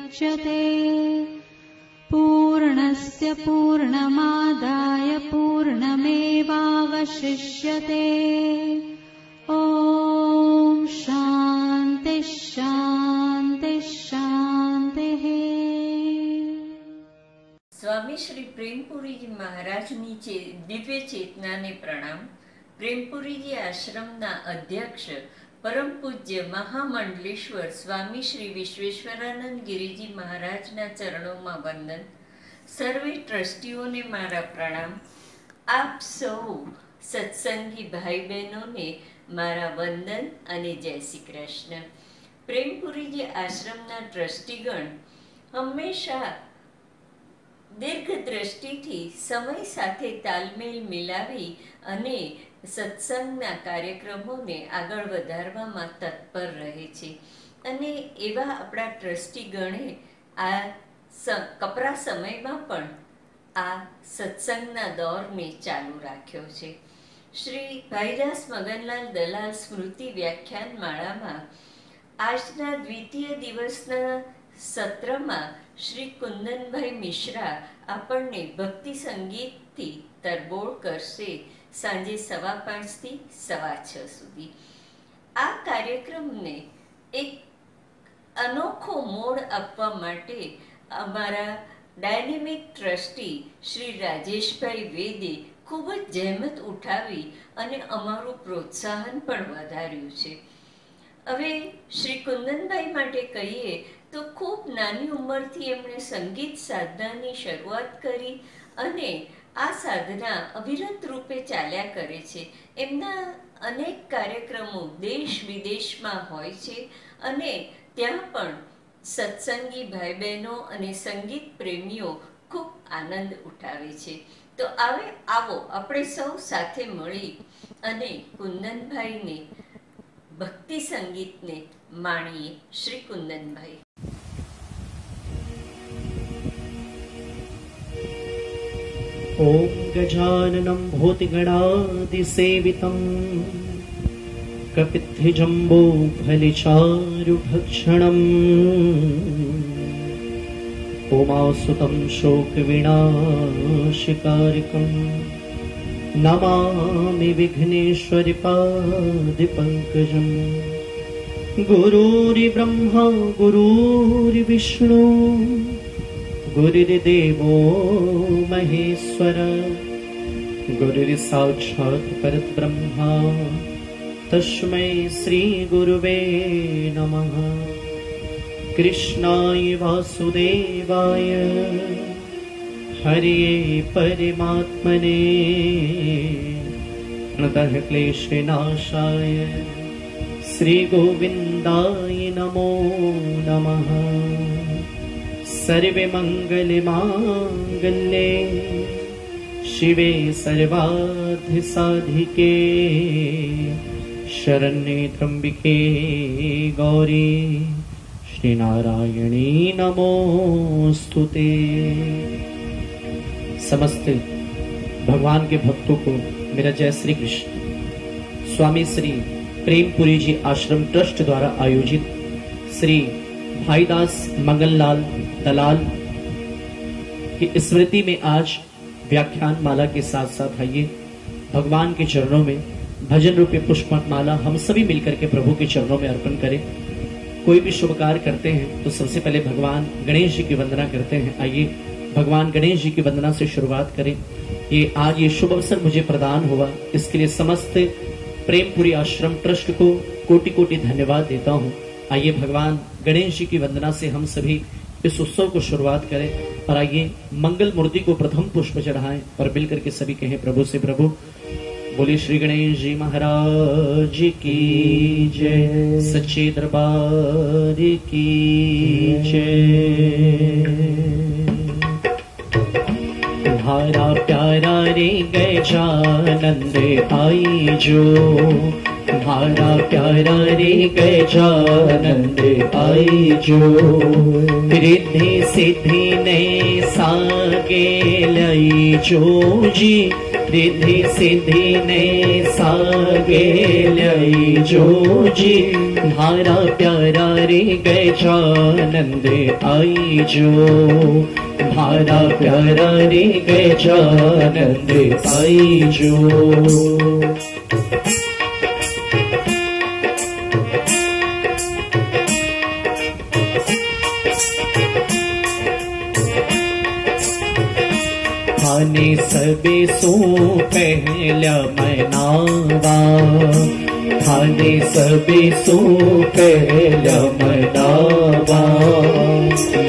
मुच्यते। पूर्णस्य पूर्णमादाय पूर्णमेवावशिष्यते। ओम शांति शांति शांति। स्वामी श्री प्रेमपुरी जी महाराजनी दिव्य चेतना ने प्रणाम। प्रेमपुरी जी आश्रमना अध्यक्ष परम पूज्य महामंडलेश्वर स्वामी श्री विश्वेश्वरानंद गिरिजी महाराजना चरणों में वंदन। सर्वे ट्रस्टीओं ने मारा प्रणाम। आप सौ सत्संगी भाई बहनों ने मारा वंदन अने जय श्री कृष्ण। प्रेमपुरी जी आश्रमना ट्रस्टीगण हमेशा दीर्घ दृष्टिथी समय साथे तालमेल मिलावी अने सत्संगना कार्यक्रमोने आगळ वधारवामां तत्पर रहे छे। अने एवा आपणा ट्रस्टीगणे आ कपरा समयमां पण आ सत्संगना दौरने चालू राख्यो छे। श्री भाईदास मगनलाल दलाल स्मृति व्याख्यान माळामां आजना द्वितीय दिवसना सत्रमां श्री कुंदनभाई मिश्रा आपणे भक्ति संगीतथी तरबोळ करशे। सांजे 5:15 થી 6:15 સુધી આ કાર્યક્રમને એક અનોખો મોડ આપવા માટે અમારા ડાયનેમિક ટ્રસ્ટી શ્રી રાજેશભાઈ વેદે ખૂબ જ જહેમત ઉઠાવી અને અમારું પ્રોત્સાહન પણ વધાર્યું છે। હવે શ્રી કુંદનભાઈ માટે કહીએ તો ખૂબ નાની ઉંમરથી એમણે સંગીત સાધનાની શરૂઆત કરી અને આ સાધના અવિરત રૂપે ચાલ્યા કરે છે। એમના અનેક કાર્યક્રમો દેશ વિદેશમાં હોય છે અને ત્યાં પણ સત્સંગી ભાઈ બહેનો અને સંગીત પ્રેમીઓ ખૂબ આનંદ ઉઠાવે છે। તો આવો આપણે સૌ સાથે મળી અને કુંદનભાઈને ભક્તિ સંગીતને માણીએ। શ્રી કુંદનભાઈ। ओम गजाननं भूतिगणादिसेवितं कपित्थजम्बो फलिचारुभक्षणम् उमासुतं शोकविनाशकारिकं नमामि विघ्नेश्वरि पादपङ्कजम्। गुरुर्ब्रह्मा गुरुर्विष्णु गुरुर्देवो महेश्वर गुरुर्साक्षात् परब्रह्मा तस्मै श्री गुरुवे नमः। कृष्णाय वासुदेवाय हरे परमात्मने प्रणतः क्लेशनाशाय श्री गोविन्दाय नमो नमः। सर्वे मंगल मांगल्ये शिवे सर्वार्थ साधिके शरण्ये त्र्यंबिके गौरी श्री नारायणी नमोस्तुते। समस्त भगवान के भक्तों को मेरा जय श्री कृष्ण। स्वामी श्री प्रेमपुरी जी आश्रम ट्रस्ट द्वारा आयोजित श्री भाईदास मंगनलाल दलाल की स्मृति में आज व्याख्यान माला के साथ साथ आइए भगवान के चरणों में भजन रूपी पुष्पमाला हम सभी मिलकर के प्रभु के चरणों में अर्पण करें। कोई भी शुभ कार्य करते हैं तो सबसे पहले भगवान गणेश जी की वंदना करते हैं। आइए भगवान गणेश जी की वंदना से शुरुआत करें। आज ये शुभ अवसर मुझे प्रदान हुआ, इसके लिए समस्त प्रेमपुरी आश्रम ट्रस्ट को कोटि कोटि धन्यवाद देता हूँ। आइए भगवान गणेश जी की वंदना से हम सभी इस उत्सव को शुरुआत करें और आइए मंगल मूर्ति को प्रथम पुष्प चढ़ाएं और मिलकर के सभी कहें प्रभु से प्रभु। बोले श्री गणेश जी महाराज की जय, सच्चे दरबार की जय। तुम्हारा प्यारा रे गजानंद आई जो, तुम्हारा प्यारा रे गजानंद आई जो। रिद्धि सिद्धि ने सागे लई जो जी, रिद्धि सिद्धि ने सागे लई आई जो जी, धारा प्यारा रे गजानंद आई जो, धारा प्यारा रे गजानंद आई जो। खाने सबे सो पहला मनावा, खाने सबे सो पहला मनावा,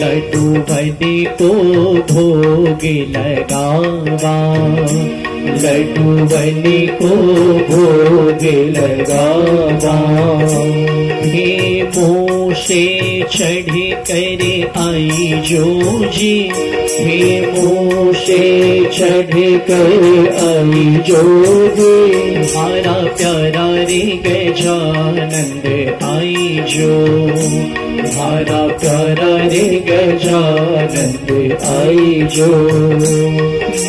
लड्डू बने को भोग लगावा, लड्डू बने को भोग लगावा। हे मोशे चढ़ कर आई जो जी, हे मोशे चढ़ कर आई जो जी, धारा प्यारा रे गजानंद आई जो, धारा प्यारा रे गजानंद आई जो।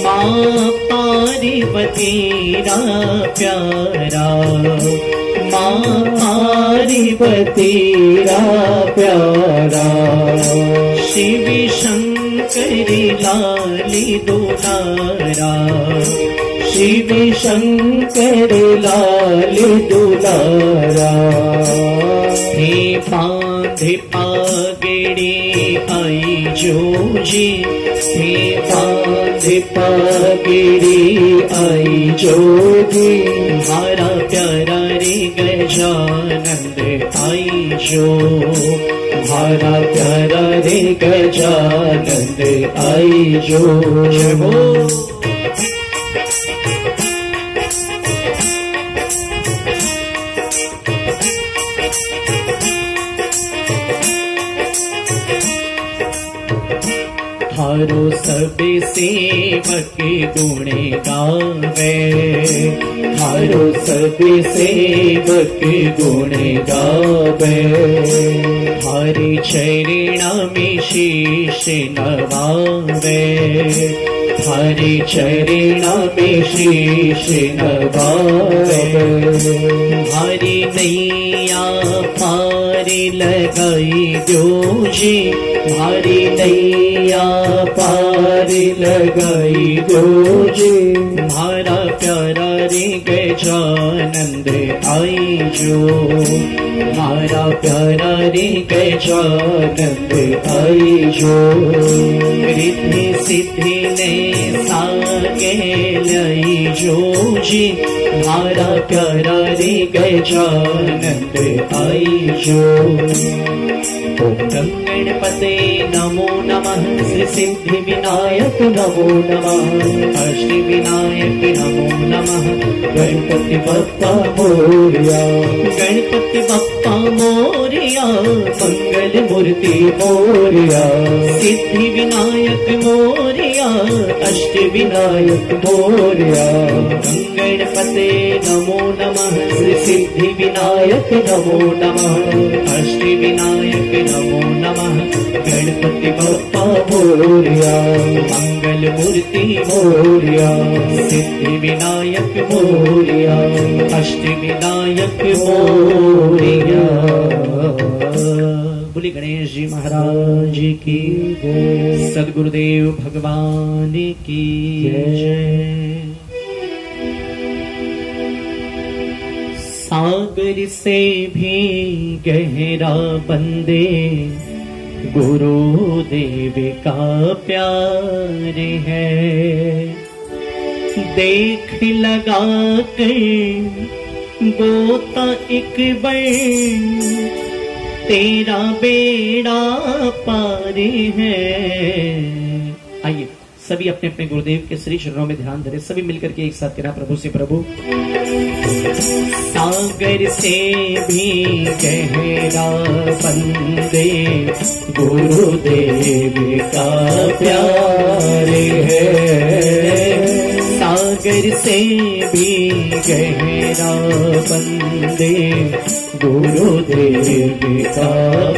माँ पार्वती रा प्यारा, माँ पार्वती रा प्यारा, शिव शंकर लाली दुलारा, शिव शंकर लाली दुलारा। हे बांधे पागड़ी आई जो जी, हे बांधे पागड़ी आई जो जी, धारा प्यारा रे गजानंद आई जो, धारा प्यारा रे गजानंद आई जो। जय हो थारो सब सेवक गुण गावे, थारो सब सेवक गुण गावे, थारे चरणा में शीश नवावे, थारे चरणा में शीश नवावे। थारी नैया पार लगाई दो जी, थारी नैया पार लगाई दो जी, धारा प्यारा रे गजानंद आई जो, धारा प्यारा रे गजानंद आई जो। रिद्धि सिद्धि ने सागे लाई जो जी, धारा प्यारा रे गजानंद आई जो। ओम गणपते नमो नमः, श्री सिद्धि विनायक नमो नमः, अष्ट विनायक नमो नमः, गणपति बप्पा मोरया, गणपति बप्पा मोरया, मंगल मूर्ति मोरया, सिद्धि विनायक मोरया, अष्ट विनायक मोरया। गणपते नमो नमः, श्री सिद्धि विनायक नमो नमः, अष्ट विनायक नमो नमः, गणपति बप्पा मोरया, मंगल मूर्ति मोरया, सिद्धि विनायक मोरया, अष्ट विनायक मोरया। बोले गणेश जी महाराज की जय, सद्गुरुदेव भगवान की जय। सागर से भी गहरा बंदे गुरुदेव का प्यार है, देख लगा कर गोता एक बार तेरा बेड़ा पार है। आइए सभी अपने अपने गुरुदेव के श्री चरणों में ध्यान धरे, सभी मिलकर के एक साथ कहना प्रभु से प्रभु। सागर से भी गहरा बंदे गुरुदेव का प्यार है, सागर से भी गहरा बंदे गुरुदेव का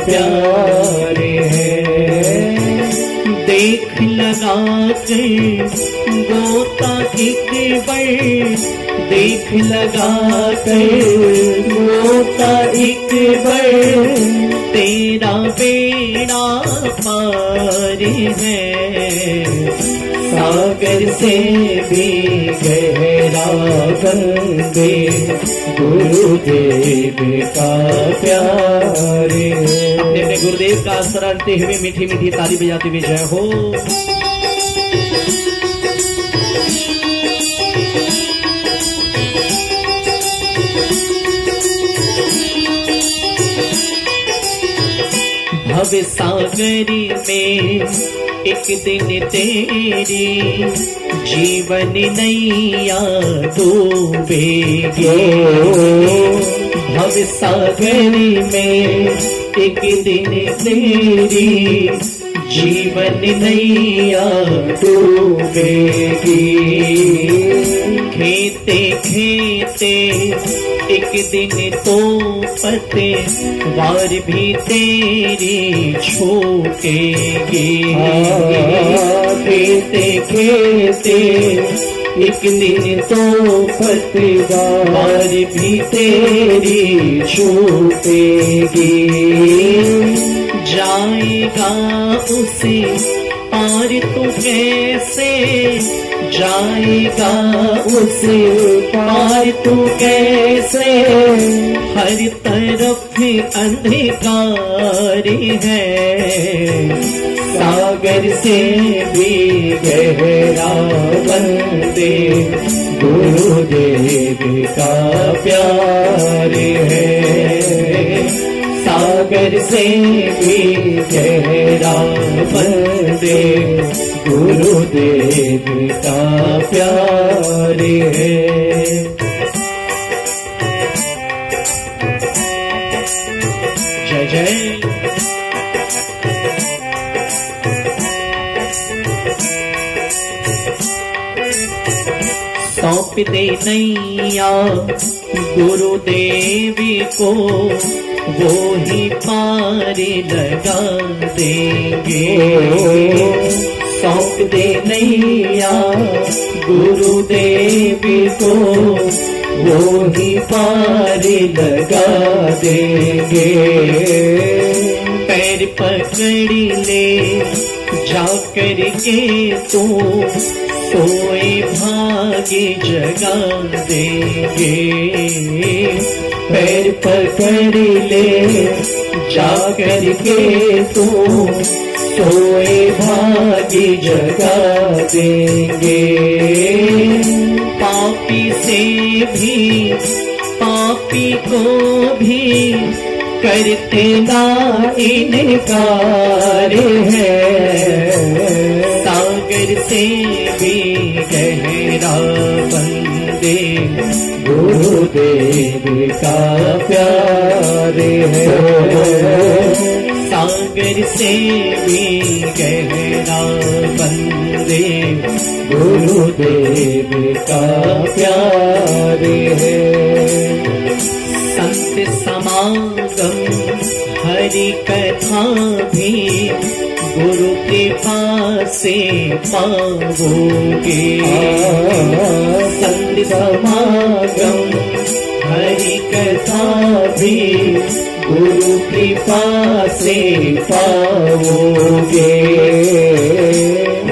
प्यार है, देख लगा कर गोता एक बार, देख लगा कर गोता एक बार, तेरा बेड़ा पार है। सागर से भी गहरा बंदे गुरुदेव का प्यार है। अपने गुरुदेव का शरणते हुए मीठी मीठी ताली बजाते हुए जय हो। भव सागरी में एक दिन तेरी जीवन नैया डूबेगी। भव सागरी में एक दिन तेरी जीवन नैया डूबेगी। खेते खेते एक दिन तो पते वार भी तेरी छूटेगी। खेते खेते एक दिन तो पतवार भी तेरी छूटेगी। जाएगा उसे पार तो कैसे, जाएगा उसे पार तो कैसे, हर तरफ अंधकार है। सागर से भी गहरा बंदे गुरुदेव का प्यार है। सागर से भी गहरा बंदे गुरुदेव का प्यार है। जय जय। सौंप दे नैया गुरुदेव को, वो ही पार लगा देंगे। सौंप दे नैया गुरुदेव को, वो ही पार लगा देंगे। पैर पकड़ ले जाकर के तू, सोए भागे जगा देंगे। पैर पकड़ ले जाकर के तू, सोए भागे जगा देंगे। पापी से भी पापी को भी करते ना इनकार है। सागर से भी गहरा बंदे गुरुदेव का प्यार है। सागर से भी गहरा बंदे गुरुदेव का प्यार है। संत समागम हरि कथा भी गुरु कृपा से पाओगे। संत समागम हरि कथा भी गुरु कृपा से पाओगे।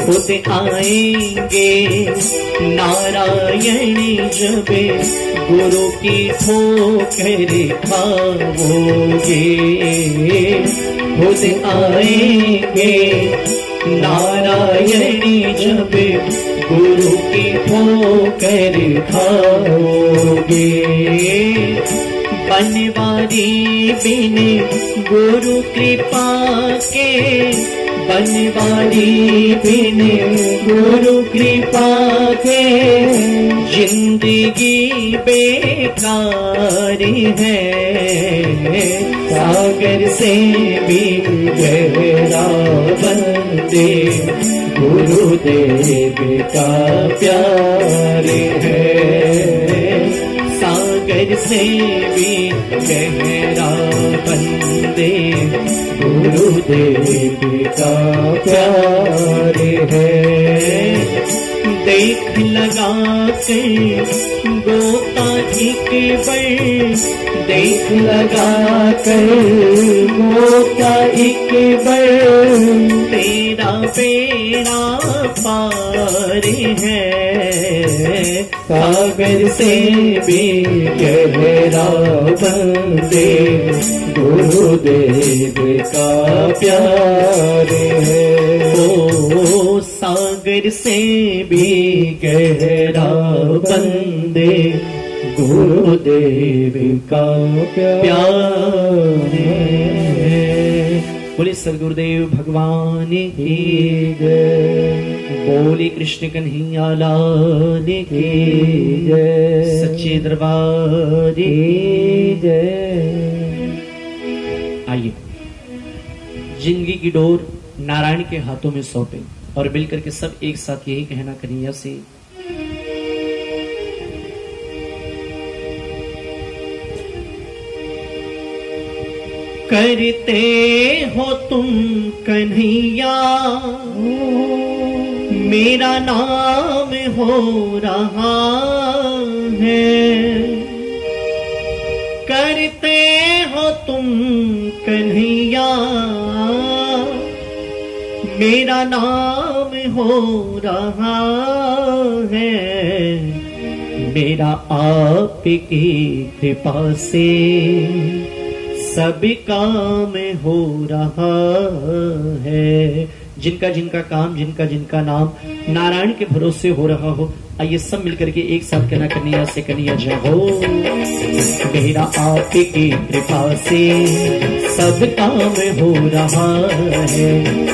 खुद आएंगे नारायण जब गुरु की ठोकर खाओगे। खुद आएंगे नारायण जब गुरु की ठोकर खाओगे। बनवारी बिन गुरु कृपा के, बनवारी बिन गुरु कृपा के, जिंदगी बेकार है। सागर से भी गहरा बंदे गुरुदेव का प्यार है। सागर सागर से भी गहरा बंदे गुरुदेव का प्यार है। देख लगा कर गोता एक बार, देख लगा कर गोता एक बार, तेरा बेड़ा पार है। सागर से भी गहरा बंदे गुरुदेव का प्यार है। ओ सागर से भी गहरा बंदे गुरुदेव का प्यार है। बोले सद्गुरुदेव भगवान की जय। बोले कृष्ण कन्हैया लाल की जय। सच्चे दरबार की जय। आइए जिंदगी की डोर नारायण के हाथों में सौंपे और मिलकर के सब एक साथ यही कहना कन्हैया से, करते हो तुम कन्हैया मेरा नाम हो रहा है। करते हो तुम कन्हैया मेरा नाम हो रहा है। मेरा आपकी कृपा से सब काम हो रहा है। जिनका जिनका काम, जिनका जिनका नाम नारायण के भरोसे हो रहा हो, आइए सब मिलकर के एक साथ कहना कन्हैया से, कन्हैया जय हो। मेरा आपकी कृपा से सब काम हो रहा है।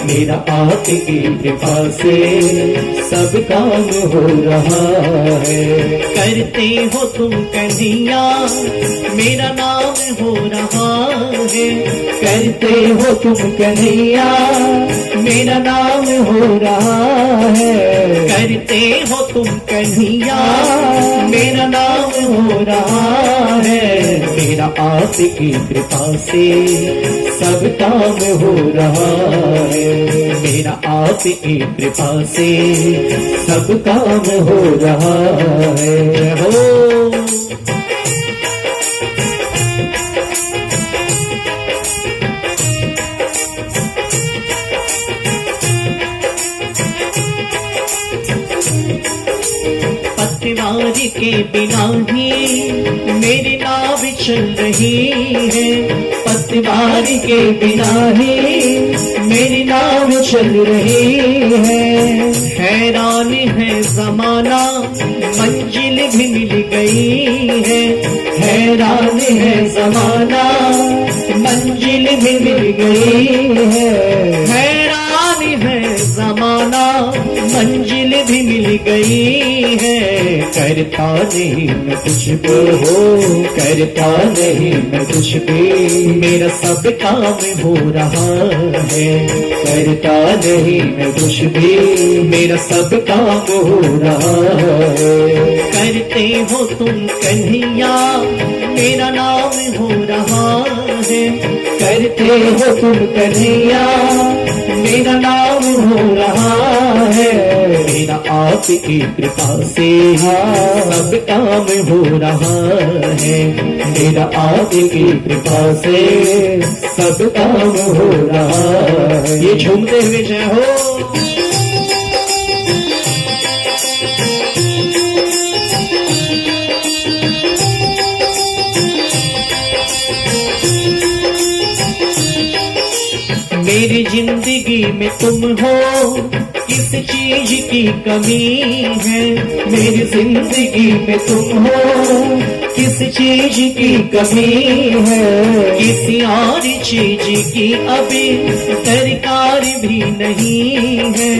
मेरा आपकी कृपा से सब काम हो रहा है। करते हो तुम कन्हैया मेरा नाम हो रहा है। करते हो तुम कन्हैया मेरा नाम हो रहा है। करते हो तुम कन्हैया मेरा नाम हो रहा है। मेरा आपकी कृपा से सब काम हो रहा है। मेरा आपकी कृपा से सब काम हो रहा है। हो पतवार के बिना ही मेरी नाव चल रही है। पतवार के बिना ही मेरी नाव चल रही है। हैरान है जमाना मंजिल भी मिल गई है। हैरान है जमाना मंजिल भी मिल गई है। हैरान है जमाना मंजिल भी मिल गई है। करता नहीं मैं कुछ भी हो, करता नहीं मैं कुछ भी, मेरा सब काम हो रहा है। करता नहीं मैं कुछ भी, मेरा सब काम हो रहा है। करते हो तुम कन्हैया मेरा नाम हो रहा है। करते हो तुम कन्हैया मेरा नाम हो रहा है। मेरा आपकी कृपा से सब काम हो रहा है। मेरा आपकी कृपा से सब काम हो रहा है। ये झूमते हुए जय हो। मेरी जिंदगी में तुम हो, किस चीज की कमी है। मेरी जिंदगी में तुम हो, किस चीज की कमी है। किसी और चीज की अभी दरकार भी नहीं है।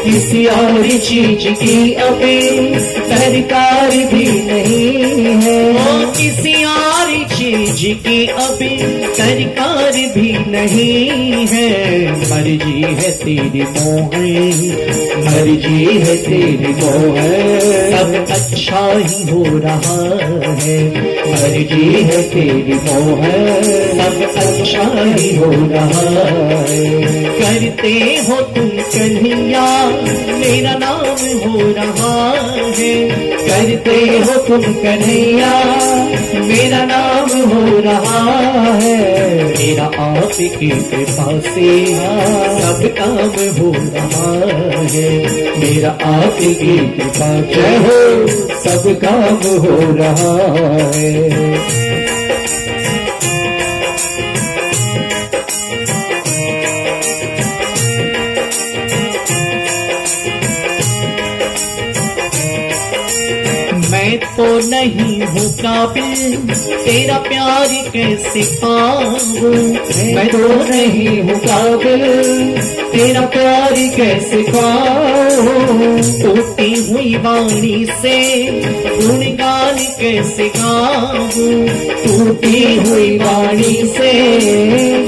किसी और चीज की अभी दरकार भी नहीं है। किसी और चीज जी की अभी सरकार भी नहीं है, मर्जी है तेरी मोहन, मर्जी है तेरी मोहन, सब अच्छा ही हो रहा है, मर्जी है तेरी मोहन, सब अच्छा ही हो रहा है। करते हो तुम कन्हैया मेरा नाम हो रहा है, करते हो तुम कन्हैया मेरा नाम हो रहा है, मेरा आपकी कृपा से सब काम हो रहा है, मेरा आपकी कृपा जय हो सब काम हो रहा है। मैं तो नहीं हूँ काबिल तेरा प्यार कैसे पाऊं, मैं तो नहीं हूँ काबिल तेरा प्यार कैसे पाऊं, टूटी हुई वाणी से गुणगान कैसे गाऊं, टूटी हुई वाणी से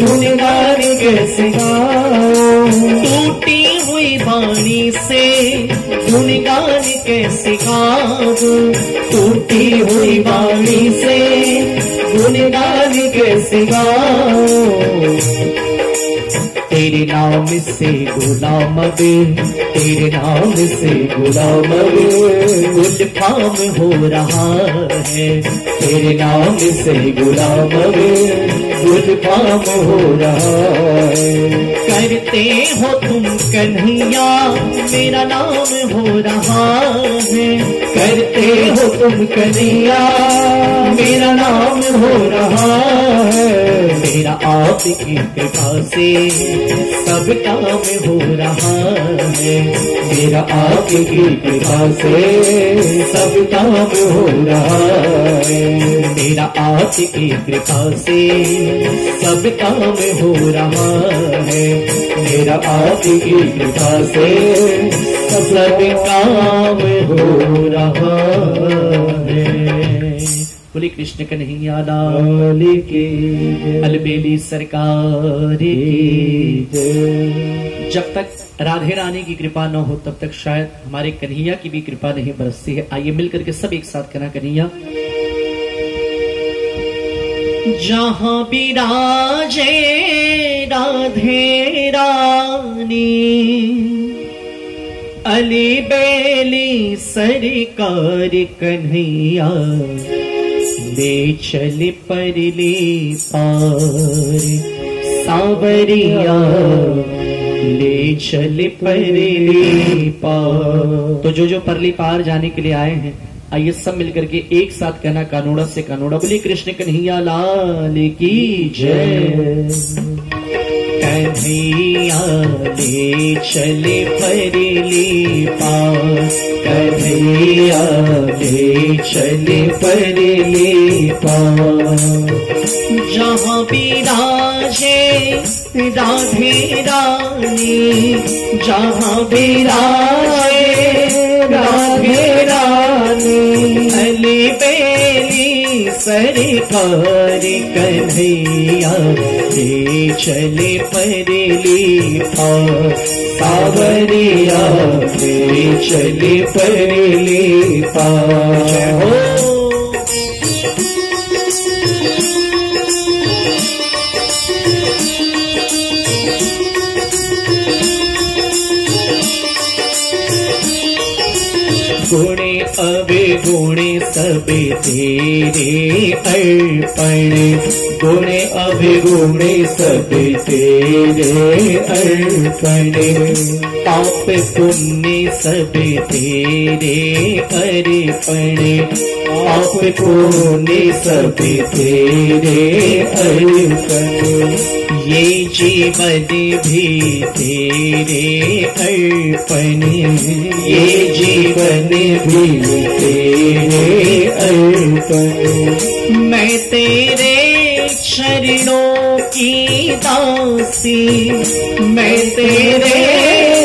गुणगान कैसे गाऊं, टूटी हुई वाणी से गुणगान कैसे गाऊं, टूटी हुई वाणी से गुणगान कैसे गाऊं, तेरे नाम से गुलाम वे, तेरे नाम से गुलाम वे गुलफाम हो रहा है, तेरे नाम से गुलाम वे गुलफाम हो रहा है। करते हो तुम कन्हैया मेरा नाम हो रहा है, करते हो तुम कन्हैया मेरा नाम हो रहा है, मेरा आपकी कृपा से सब काम हो रहा है, मेरा आपकी कृपा से सब काम हो रहा है, मेरा आपकी कृपा से सब काम हो रहा है, मेरा आपकी कृपा से सब काम हो रहा है। बोले कृष्ण कन्हैया लाल की अलबेली सरकार की। जब तक राधे रानी की कृपा न हो तब तक शायद हमारे कन्हैया की भी कृपा नहीं बरसती है। आइए मिलकर के सब एक साथ कहना कन्हैया। जहां विराजे राधे रानी अली बेली सरकार कन्हैया ले चल परली पार सावरिया ले चल परली पार। तो जो परली पार जाने के लिए आए हैं आइए सब मिलकर के एक साथ कहना कानूड़ा से कानूड़ा। बोलिए कृष्ण कन्हैया लाल की जय। कन्हैया ले चले परली पार, कन्हैया ले चले परली पार। जहाँ विराजे राधे रानी, जहाँ विराजे राधे रानी अली बेली सरकार कन्हैया ले चले परली पार सावरिया ले चले परली पार। जय हो। गुणे अवगुणे सब तेरे अर्पण, गुणे अवगुणे सब तेरे अर्पण। पाप पुण्य सब तेरे अर्पण, पाप पुण्य सब तेरे अर्पण। ये जीवन भी तेरे अर्पण, ये जीवन भी तेरे अर्पण। मैं तेरे चरणों की दासी, मैं तेरे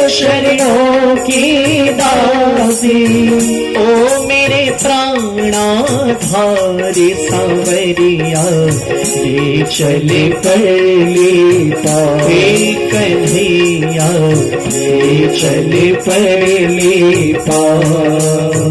चरणों की दासी। ओ मेरे प्राणाधारी सांवरिया ले चले परली पार। हे कन्हैया ले चले परली पार।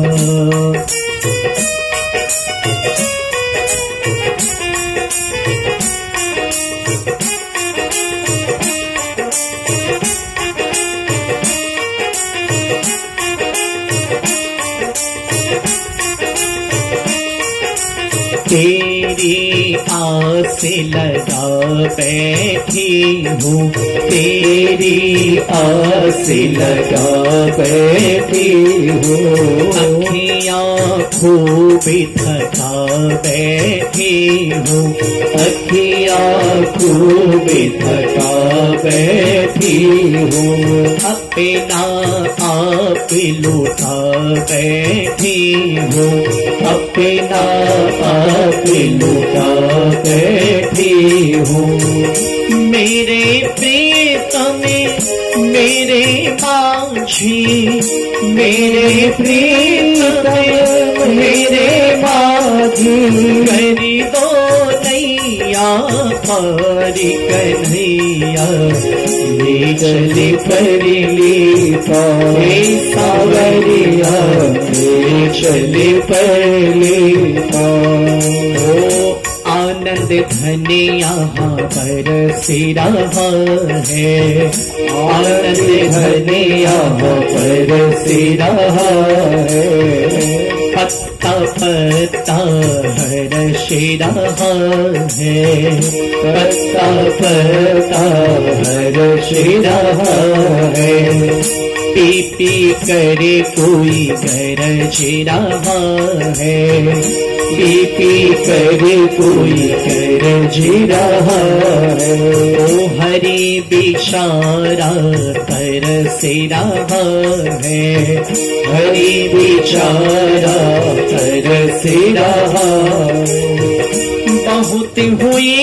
तेरी आस लगा बैठी हूँ, तेरी आस लगा बैठी हूँ। अखियाँ खूब थका बैठी हूँ, अखियाँ खूब थका बैठी हूँ। अपना आप लुटा बैठी हूँ, अपना आप लुटा बैठी हूँ। मेरे प्रीतम मेरे माझी, मेरे प्रीतम मेरे माझी। करी दो नैया पारी कन्हैया ले चले परली पार। सांवरिया ले चले परली पार। ओ आनंद धन यहाँ बरस रहा है, आनंद धन यहाँ बरस रहा है। पत्ता पत्ता हर्ष रहा है, पत्ता पत्ता हर्ष रहा है। पी पी करे कोई गरज रहा है, पी पी करे कोई गरज रहा है। ओ हरि बेचारा तरस रहा है, हरि बेचारा तरस रहा। बहुत हुई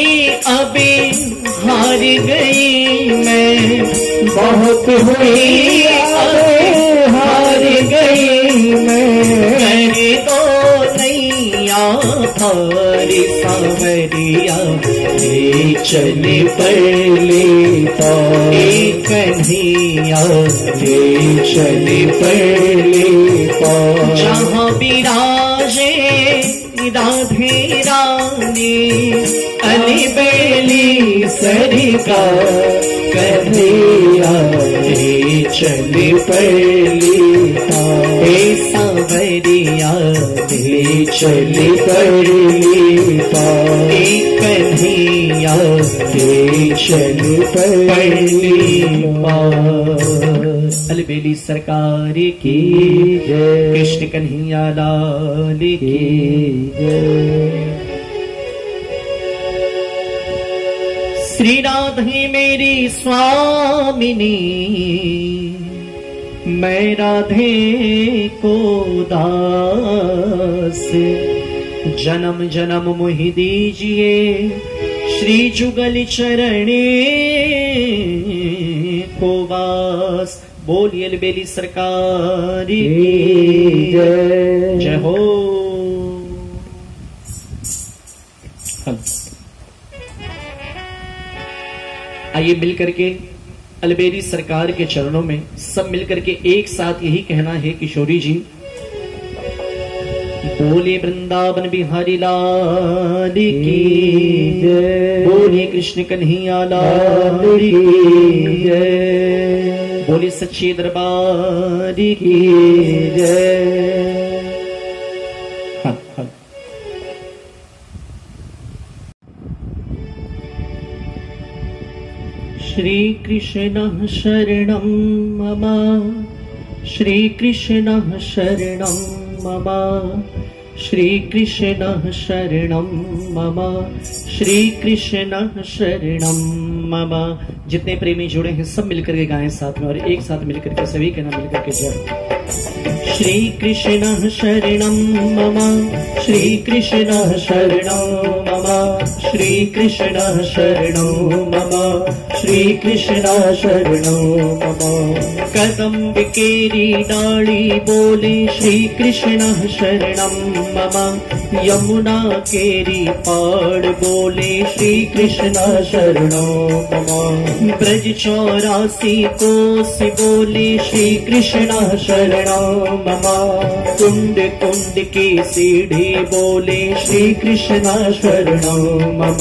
अभी हार गई मैं, बहुत हुई हार गई मैं। करे तो नैया पारी सांवरिया ले चले परली पार। कन्हैया ले चले परली पार। जहाँ विराजे राधे रानी अलबेली सरकार। कन्हैया ले चले परली पार। सांवरिया ले चले परली पार। कन्हैया ले चले परली पार। अलबेली सरकार की जय, कृष्ण कन्हैया लाल की जय। श्री राधे मेरी स्वामिनी, मैं राधे को दास। जन्म जन्म मोहि दीजिए श्री जुगल चरणे को वास। बोलिए अलबेली सरकार की जय। जय हो। आइए मिलकर के अलबेली सरकार के चरणों में सब मिलकर के एक साथ यही कहना है किशोरी जी। बोले वृंदावन बिहारी लाल की जय, बोले कृष्ण कन्हैया लाल की जय, बोले सच्चे दरबार की जय। श्री कृष्ण शरणं मम, श्री कृष्ण शरणं मम, श्री कृष्ण शरणं मम, श्री कृष्ण शरणं मम। जितने प्रेमी जुड़े हैं सब मिलकर के गाएं साथ में, और एक साथ मिलकर के सभी के नाम मिलकर के जय। श्री कृष्ण शरणं मम, श्री कृष्ण शरणं मम, श्रीकृष्ण शरणो मम, श्रीकृष्ण शरणो मम। कदम्ब केरी डाली बोले श्रीकृष्ण शरणं मम, यमुना केरी पाड़ बोले श्रीकृष्ण शरणो मम। ब्रज 84 कोस बोले श्रीकृष्ण शरणो मम, कुंड कुंड की सीढ़ी बोले श्रीकृष्ण शरणो मम।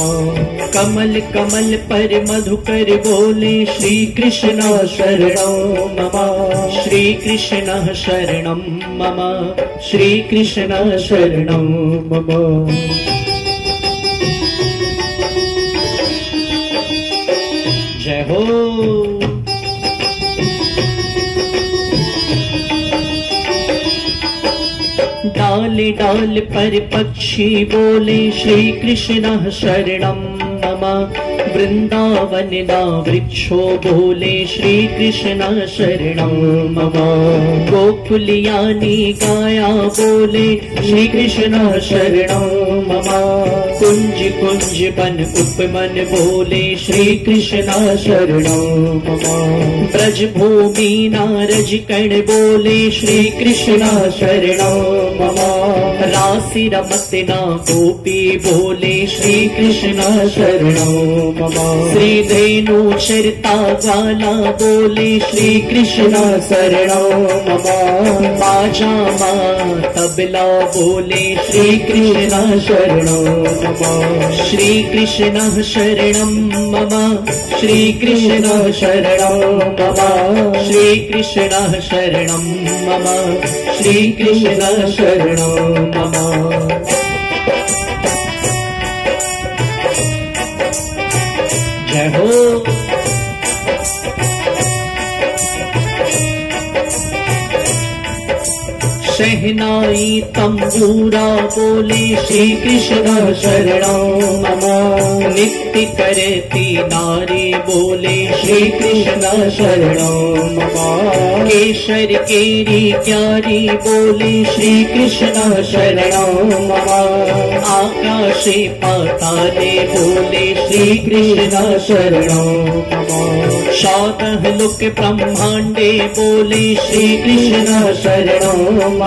कमल कमल पर मधुकर बोले श्रीकृष्ण शरणो मम, श्रीकृष्ण शरणं मम, श्रीकृष्ण शरणं मम। जय हो। डाल डाल पर पक्षी बोले श्रीकृष्ण शरणं मम, वृंदावन ना वृक्षो बोले श्रीकृष्ण शरणं मम। गोकुलियानी गाया बोले श्रीकृष्ण शरणं मम, कुंज कुंज बन उपमन बोले श्रीकृष्ण शरणं मम। ब्रज भूमि नारज कण बोले श्रीकृष्ण शरणं मम, राशि रमत ना गोपी बोले श्रीकृष्ण शरणं मम। श्री धेनु चरता ग्वाला बोले श्रीकृष्ण शरणं मम, बाजा मां तबला बोले श्रीकृष्ण शरणं मम। श्रीकृष्ण शरणं मम, श्रीकृष्ण शरणं मम, श्रीकृष्ण शरणं मम, श्रीकृष्ण शरणं मम। जय हो। शहनाई तंबूरा बोले श्रीकृष्ण शरणं मम, नित्य करती नारी बोले श्रीकृष्ण शरणं मम। केशर केरी क्यारी बोले श्रीकृष्ण शरणं मम, आकाशे पाताले बोले श्रीकृष्ण शरणं मम। शातः लोक ब्रह्मांडे बोले श्रीकृष्ण शरणं मम,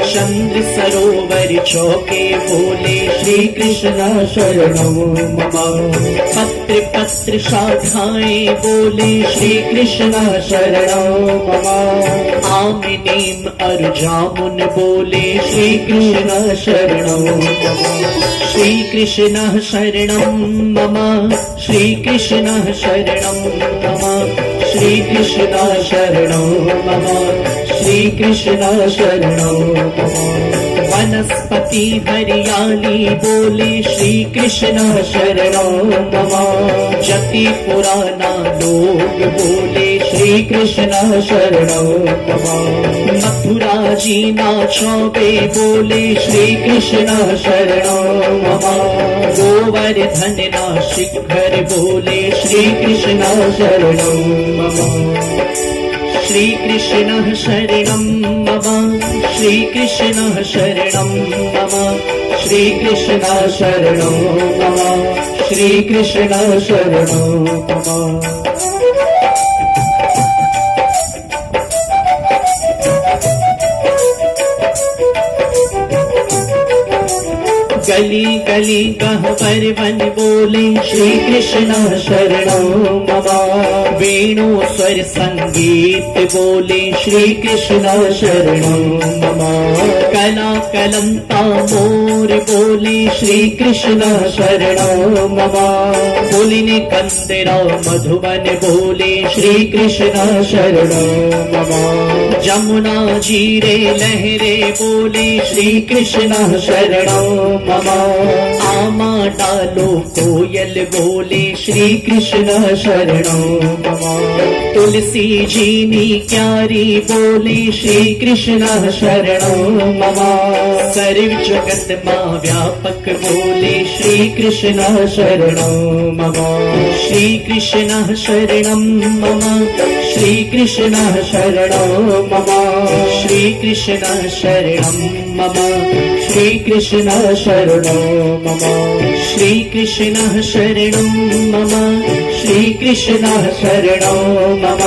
चंद्र सरोवर चौके बोले श्रीकृष्ण शरणं मम। पत्र पत्र शाखाएं बोले श्रीकृष्ण शरणं मम, आम नीम अर्जामुन बोले श्रीकृष्ण शरणं मम। श्रीकृष्ण शरणं मम, श्रीकृष्ण शरणं मम, श्रीकृष्ण शरणं मम, श्रीकृष्ण शरणं मम। वनस्पति हरियाली बोले श्रीकृष्ण शरणं मम, जति पुराना लोग बोले श्रीकृष्ण शरणं मम। मथुरा जीना चौबे बोले श्रीकृष्ण शरणं मम, गोवर्धन ना शिखर बोले श्रीकृष्ण शरणं मम। श्रीकृष्ण शरणं मम, श्रीकृष्ण शरणं मम, श्रीकृष्ण शरणं मम, श्रीकृष्ण शरणं मम। गली गली गह्वर वन बोले श्रीकृष्ण शरणं मम, वेणु स्वर संगीत बोले श्रीकृष्ण शरणं मम। कला कलंता मोर बोले श्रीकृष्ण शरणं मम, पुलिन कंदरा मधुबन बोले श्रीकृष्ण शरणं मम। जमुना जीरे लहरे बोले श्रीकृष्ण शरणं मम, आमा डालो कोयल बोले श्रीकृष्ण शरणं मम। तुलसी जीनी क्यारी बोले श्रीकृष्ण शरणं मम, सर्व जगत मां व्यापक बोले श्रीकृष्ण शरणं मम। श्रीकृष्ण शरणं मम, श्रीकृष्ण शरणं मम, श्रीकृष्ण शरणं मम श्रीकृष्ण शरणो मम श्रीकृष्ण शरणो मम श्रीकृष्ण शरणो मम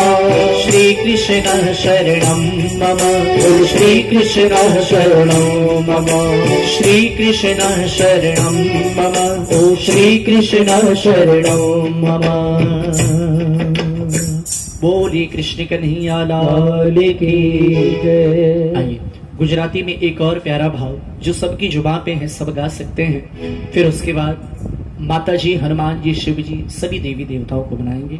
श्रीकृष्ण शरणं मम श्रीकृष्ण शरणो मम श्रीकृष्ण शरणं मम ओ श्रीकृष्ण शरणो मम। बोली कृष्ण कन्हैया लाल की जय। आइए गुजराती में एक और प्यारा भाव जो सबकी जुबान पे है, सब गा सकते हैं। फिर उसके बाद माता जी, हनुमान जी, शिव जी, सभी देवी देवताओं को बनाएंगे।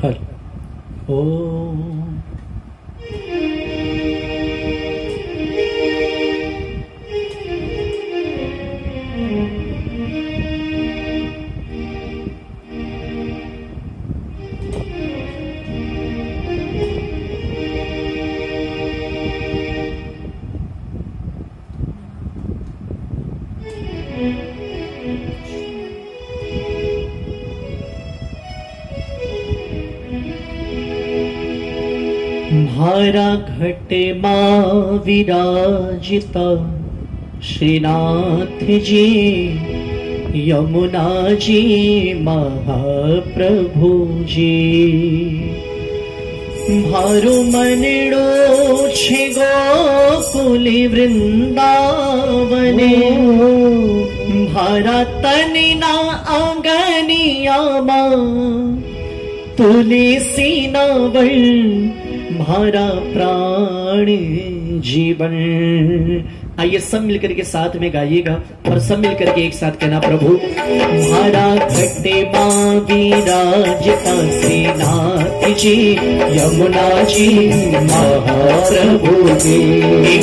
हर ओम भारा घट मां विराजिता श्रीनाथ जी, यमुना जी महाप्रभु जी। भारो मनड़ो छे गोकुली वृंदावने, भारा तनिना आंगनिया मां तुलसी नावल, भारा प्राण जीवन। आइए सब मिलकर के साथ में गाइएगा और सब मिलकर के एक साथ कहना प्रभु। भारा घटे मां विराजता श्रीनाथ जी, यमुना जी महाप्रभु जी।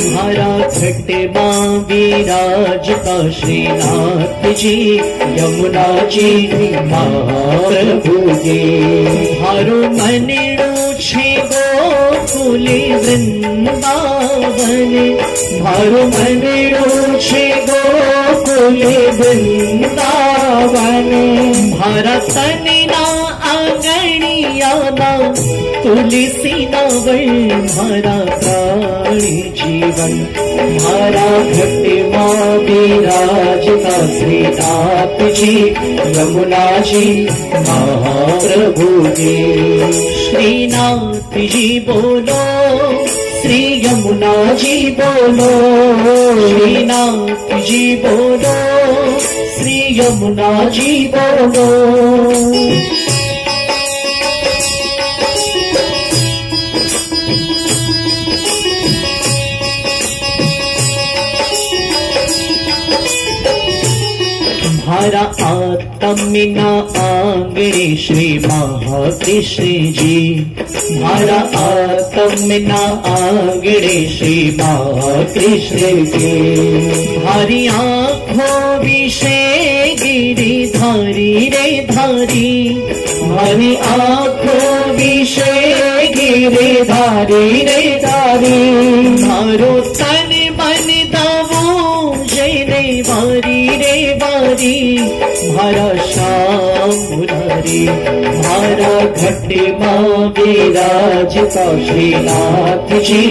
भारा घटे मां विराजता श्रीनाथ जी, यमुना जी महाप्रभु जी। भारो मनड़ो छे गोकुले वृंदावन, भारो मनड़ो छे गोकुले वृंदावन। भारा तनिना आंगणिया मां तुलसी नावल, भारा प्राण जीवन। भारा घट मां विराजता श्रीनाथ जी, यमुना जी महाप्रभु जी। श्रीनाथ जी बोलो, श्री यमुना जी बोलो, श्रीनाथ जी बोलो, श्री यमुना जी बोलो। भारा आत्मिना आंगणे श्री महाकृष्ण जी, भारा आत्मिना आंगणे श्री महाकृष्ण जी। भारी आँखों विषे गिरिधारी रे धारी, भारी आँखों विषे गिरिधारी रे धारी। भारो तन मन दवो जयने वारी रे वारी, भारा श्याम मुरारी। भारा घट मां विराजता श्रीनाथ जी,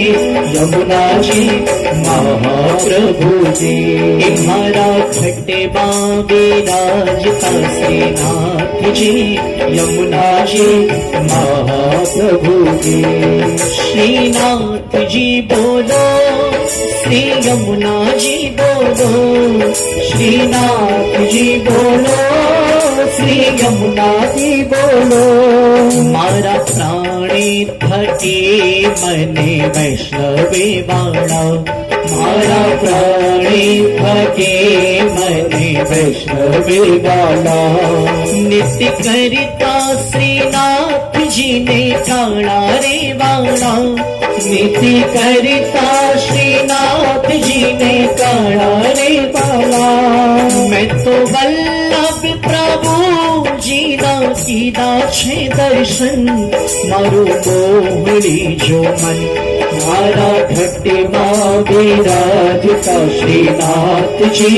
यमुना जी महाप्रभु जी। भारा घट मां विराजता श्रीनाथ जी, यमुना जी महाप्रभु जी। श्रीनाथ जी बोलो, श्री यमुना जी बोलो, श्रीनाथ जी बोलो, श्री यमुना जी बोलो। मारा प्राणी थके मने वैष्णवे वाला, मारा प्राणी थके मने वैष्णवे वाला। नित्य करता श्रीनाथ जी ने काड़ा रे वाला, नीति करता श्रीनाथ जी ने काड़ा रे वाला। मैं तो बल વલ્લભ પ્રભુજીના કીધા છે દર્શન, મારું મોહળી જો મન મારા ઘટીમાં વિરાજતા શ્રીનાથજી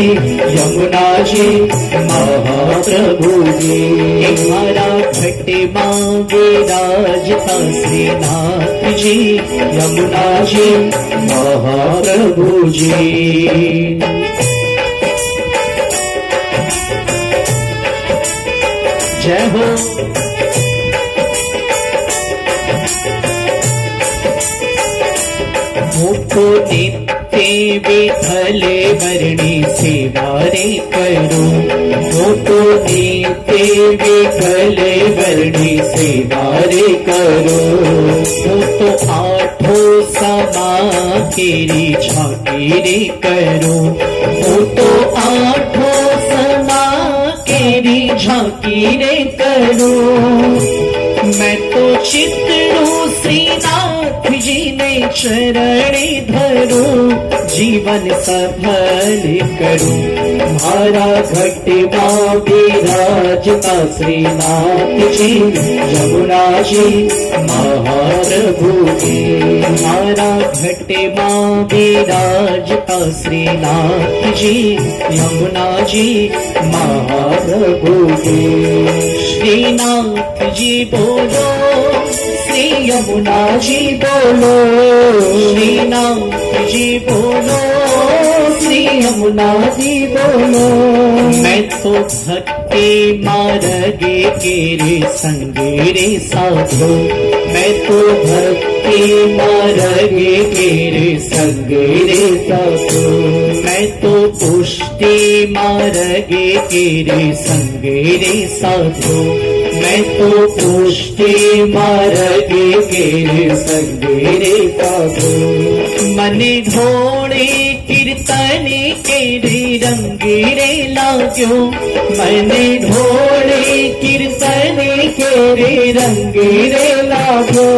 યમુનાજી મહાપ્રભુજી, મારા ઘટીમાં વિરાજતા શ્રીનાથજી યમુનાજી મહાપ્રભુજી। जय हो। मुको नित्य विठले वर्णी सेवा रे करो, मुको नित्य विठले वर्णी सेवा रे करो, मुको आठो समा केरी झांकी रे करो, मुको आठो समा केरी झांकी रे करो। मैं तो चितड़ू श्रीनाथ जी ने चरणे धरो, जीवन सफल करूं मारा घटवा विराजता श्रीनाथ जी यमुना जी महाप्रभु जी, मारा घटवा विराजता श्रीनाथ जी यमुना जी महाप्रभु जी। श्रीनाथ जी बोलो, श्री यमुना जी बोलो, श्रीनाथ जी बोलो, श्री यमुना जी बोलो। मैं तो भक्ति मार्गे के रे संगे रे साधो, मैं तो भक्ति मार्गे के रे संगे रे साधो, मैं तो पुष्टि मार्गे के रे संगे रे साधो, मैं तो पुष्टि मार्गे के रे संगे रे साधो। मने ढोड़े कीर्तन के रे रंगे रे लाग्यो, मने ढोड़े कीर्तन के रे रंगे रे लागो।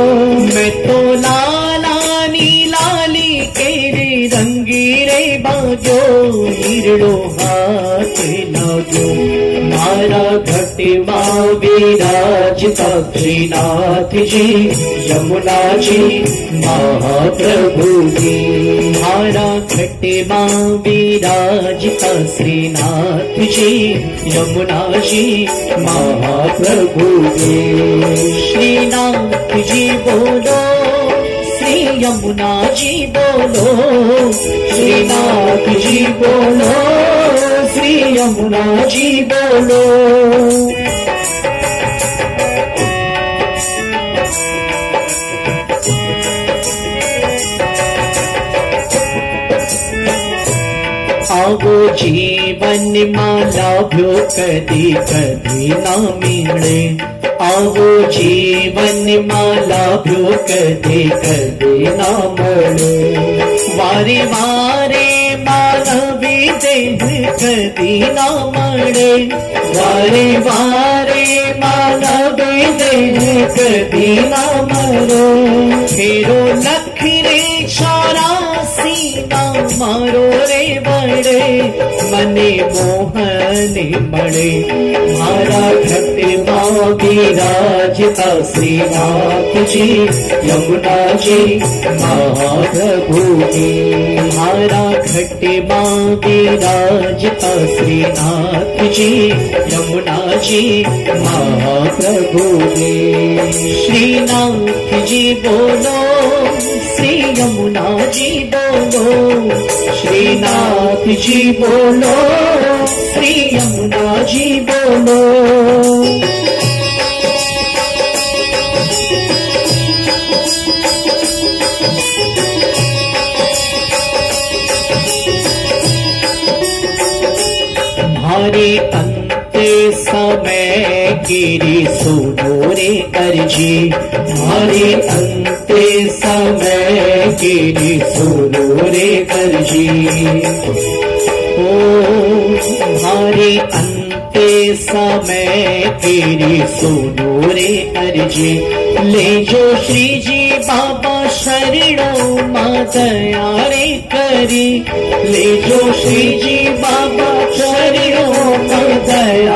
मैं तो लालानी लाली के रे रंगे रे बाजो, हिरड़ो हाथ लागो मारा घटवा विराजता श्रीनाथ जी यमुना जी महाप्रभु जी, मारा घटवा विराजता श्रीनाथ जी यमुना जी महाप्रभु जी। श्रीनाथ जी बोलो, श्री यमुना जी बोलो, श्रीनाथ जी बोलो, श्री यमुना जी बोलो। आवो जीवन माला भ्यो कदी कदी ना मिले, आवो जीवन माला भ्यो कदी कदी ना मिले। वारे वारे माला भी देह कदी ना मळे, वारे वारे माला भी देह कदी ना मळे। फेरो लख रे 84 ना मारो रे बड़े, मने मोहन मणे मारा घटवा विराजता श्रीनाथ जी यमुना जी महाप्रभु जी, मारा घटवा विराजता श्रीनाथ जी यमुना जी महाप्रभु जी। श्रीनाथ जी बोलो, श्री यमुना जी बोलो, श्रीनाथ जी बोलो, श्री यमुना जी बोलो। भारे अंते समय गिरी सुनो रे अर्जी, भारे अंते समय गिरी सुनो रे अर्जी। ओ भारे अंते समय गिरी सुनो रे अर्जी, ले जो श्री जी बाबा शरणों मां दया रे करी, ले जो श्री जी बाबा शरणों मां दया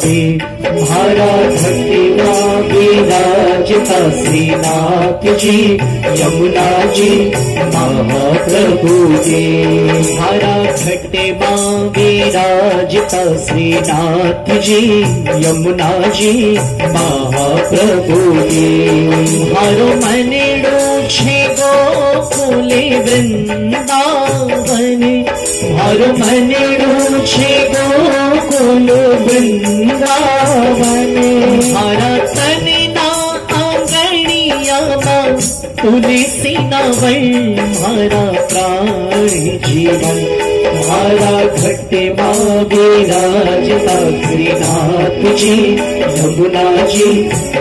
पे भारा घटिया विराजता श्रीनाथ जी यमुना जी महाप्रभु जी। भारा घटे माँ विराजता श्रीनाथ जी यमुना जी महाप्रभु जी। भारो मनेड़ो छे गोकुले वृंदावन, भारो मनेड़ो छे गोकुल वृंदावन। भारा तनना आंगणिया तुलसी नवल भारा प्राण जीवन। भारा घटे माँ विराजता श्रीनाथ जी यमुना जी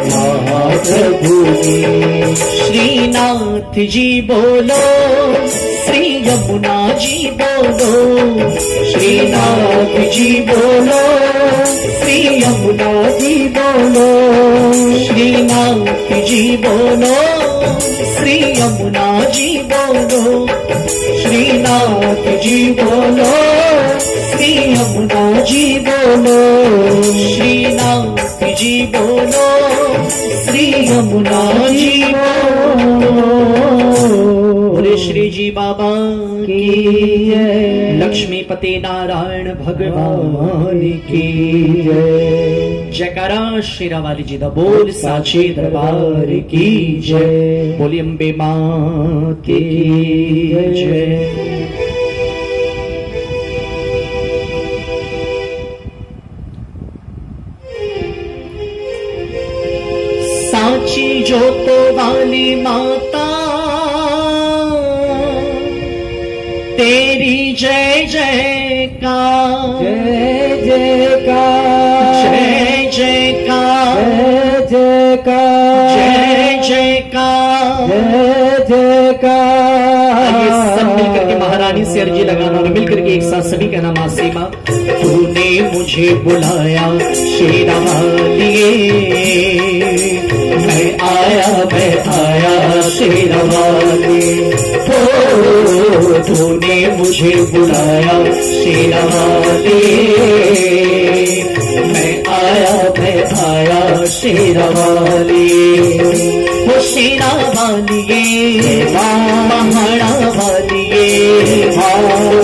महाप्रभु जी। श्रीनाथ जी बोलो श्री यमुना जी बोलो, श्रीनाथ जी बोलो श्री यमुना जी बोलो। श्रीनाथ जी बोलो श्री यमुना जी बोलो, श्रीनाथ जी बोलो श्री यमुना जी बोलो। श्रीनाथ जी बोलो श्री यमुना जी बोलो। बोले श्री जी बाबा की जय, लक्ष्मीपति नारायण भगवान की जय। जयकारा शेरा वाली जी दा बोल साचे दरबार की जय। बोली अम्बे मां की जय। साची जोत वाली माता तेरी जय जयकार, जय जयकार, जय जयकार, जय जयकार, जय जयकार, जय जयकार। ये सब मिलकर के महारानी से अर्जी लगाना और मिलकर के एक साथ सभी का नाम आसीमा। तूने मुझे बुलाया शेरा वालिए, मैं आया शेरा वालिए। तूने मुझे बुलाया शेरा वालिए, मैं आया शेरा वालिए। वो शेरा वालिए महाड़ा वालिए,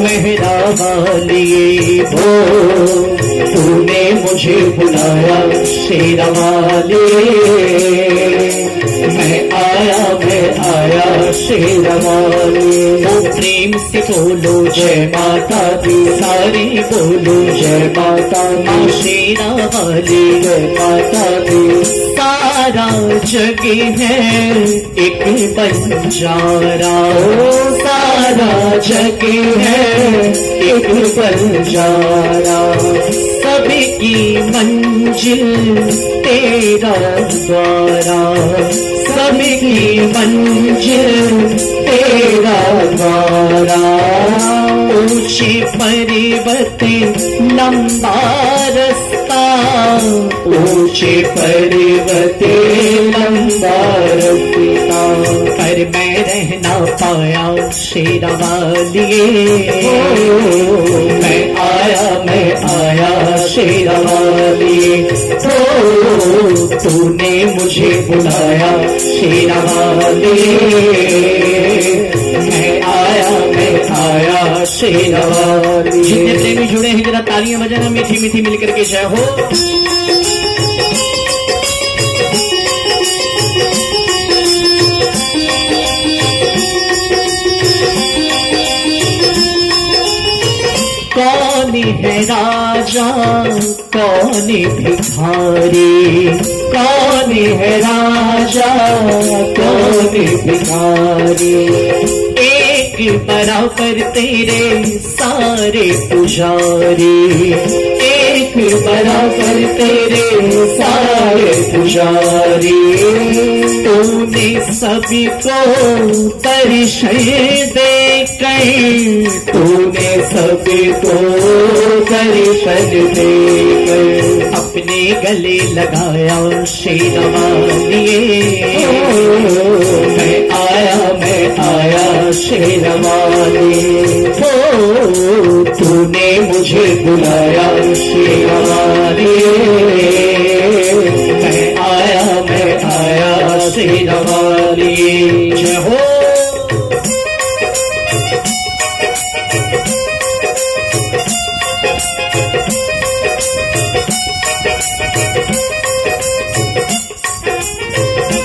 मेहरा वालिए। तूने मुझे बुलाया शेरा वालिए, मैं आया शेरा वालिए। वो प्रेम से बोलो जय माता दी, सारे बोलो जय माता माँ शेरा वाली जय माता दी। सारा जग है एक बंजारा, सारा जग है एक बंजारा। सबकी मंजिल तेरा द्वारा, सबकी मंजिल तेरा द्वारा। ऊंचे पर्वत लंबा रास्ता, ऊंचे पर्वत लंबा रास्ता। पर मैं रह ना पाया शेरा वालिए, मैं आया शेरा वालिए। तूने मुझे बुलाया शेरा वालिए, मैं आया शेरा वालिए। जितने प्रेमी जुड़े हैं जरा तालियां बजाना मीठी मीठी मिलकर के जय हो। कौन है राजा कौन भिखारी, कौन है राजा कौन भिखारी। एक बराबर तेरे सारे पुजारी, एक बराबर तेरे सारे पुजारी। तूने सभी को दर्शन दे कर, तूने सभी को दर्शन दे कर अपने गले लगाया शेरा वालिए। मैं आया शेरा वालिए। तूने मुझे बुलाया शेरा वालिए, शेरा वाली। जय हो।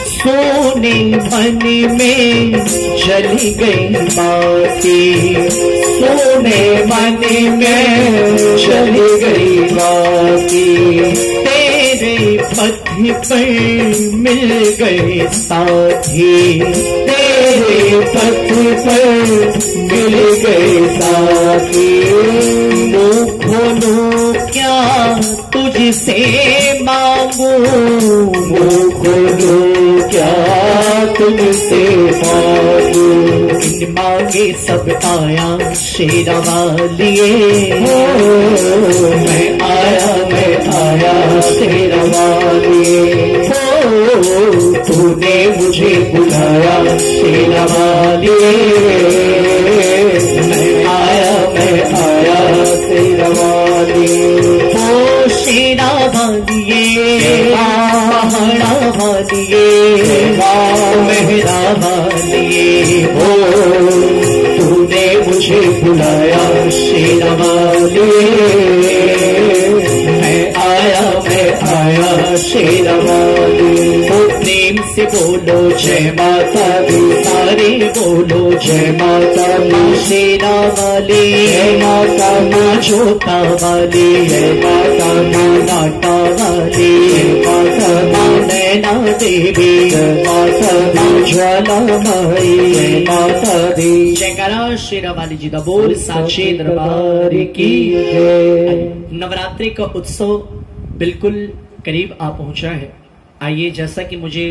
सोने मन में चली गई बाती, सोने मन में चली गई बाती, तेरे पथ पर मिल गए साथी, तेरे पथ पर मिल गए साथी। मुँह खोलूं क्या तुझसे मांगू, मुँह खोलूं क्या तुझसे मांगू, इन मांगे सब आया शेरा वालिए। मैं आया शेरा वालिए। तूने मुझे बुलाया शेरा वालिए। मैं आया शेरा वालिए। ओ शेरा वालिए, पहाड़ा वालिए, मेहरा वालिए। ओ तूने मुझे बुलाया शेरा वालिए। मैं आया शेरा वालिए। प्रेम से बोलो जय माता दी, सारे बोलो जय माता माँ शेरा वाली, जय माता माँ जोता वाली, जय माता माँ नाटा वाली, जय माता माँ नैना देवी, जय माता माँ ज्वाला माई, जय माता दी। जयकारा शेरा वाली जी का बोल साचे दरबार की जय। नवरात्रि का उत्सव बिल्कुल करीब आ पहुंचा है। आइए, जैसा कि मुझे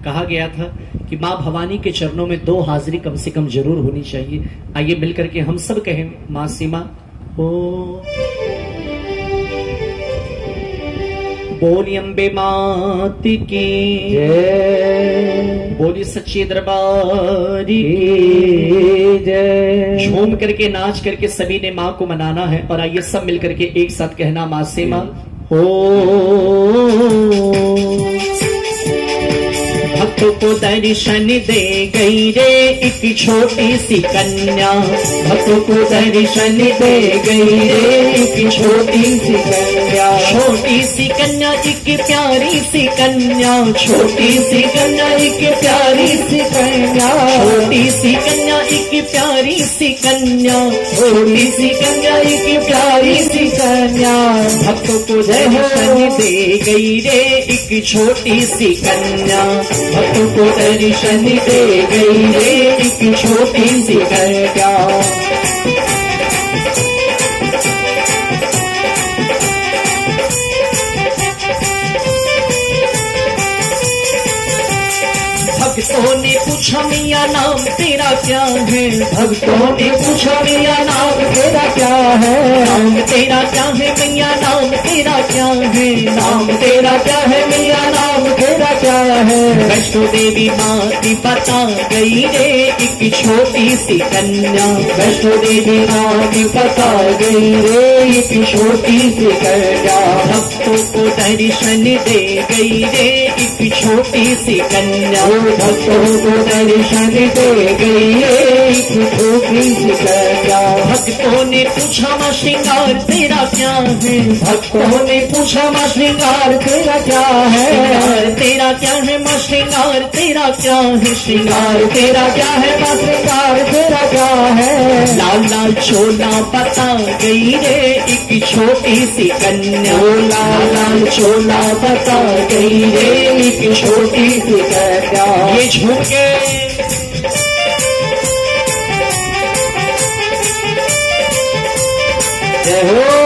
कहा गया था कि माँ भवानी के चरणों में 2 हाजिरी कम से कम जरूर होनी चाहिए। आइए मिलकर के हम सब कहें माँ सीमा हो। बोली अम्बे मात की जय, बोली सच्चे दरबार की जय। झूम करके नाच करके सभी ने माँ को मनाना है। और आइए सब मिलकर के एक साथ कहना माँ से माँ हो। भक्तों को दर्शन दे गई रे एक छोटी सी कन्या, भक्तों को दर्शन दे गई रे एक छोटी सी कन्या, छोटी सी कन्या एक प्यारी सी कन्या, छोटी सी कन्या एक प्यारी सी कन्या, छोटी सी कन्या एक प्यारी सी कन्या, छोटी सी कन्या एक प्यारी सी कन्या। भक्तों को दर्शन दे गई रे एक छोटी सी कन्या, भक्तों को दर्शन दे गई रे एक छोटी सी कन्या। भक्तों ने पूछा मियाँ नाम तेरा क्या है, भक्तों ने पूछा मियाँ नाम तेरा क्या है, नाम तेरा क्या है मियाँ नाम तेरा क्या है, नाम तेरा क्या है मियाँ नाम तेरा क्या है। वैष्णो देवी माँ की बता गई रे एक छोटी सी कन्या, वैष्णो देवी माँ की बता गई रे एक छोटी सी कन्या। भक्तों को दर्शन दे गई रे एक छोटी सी कन्या, भक्तों को दर्शन दे गई एक छोटी सी कन्या। भक्तों ने पूछा माँ श्रृंगार तेरा क्या है, भक्तों ने पूछा माँ श्रृंगार तेरा क्या है, श्रृंगार तेरा क्या है माँ श्रृंगार तेरा क्या है, श्रृंगार तेरा क्या है माँ श्रृंगार तेरा क्या है। लाल लाल चोला बता गई रे एक छोटी सी कन्या, लाल लाल चोला बता गई रे एक छोटी सी कन्या। ये झूम के जय हो।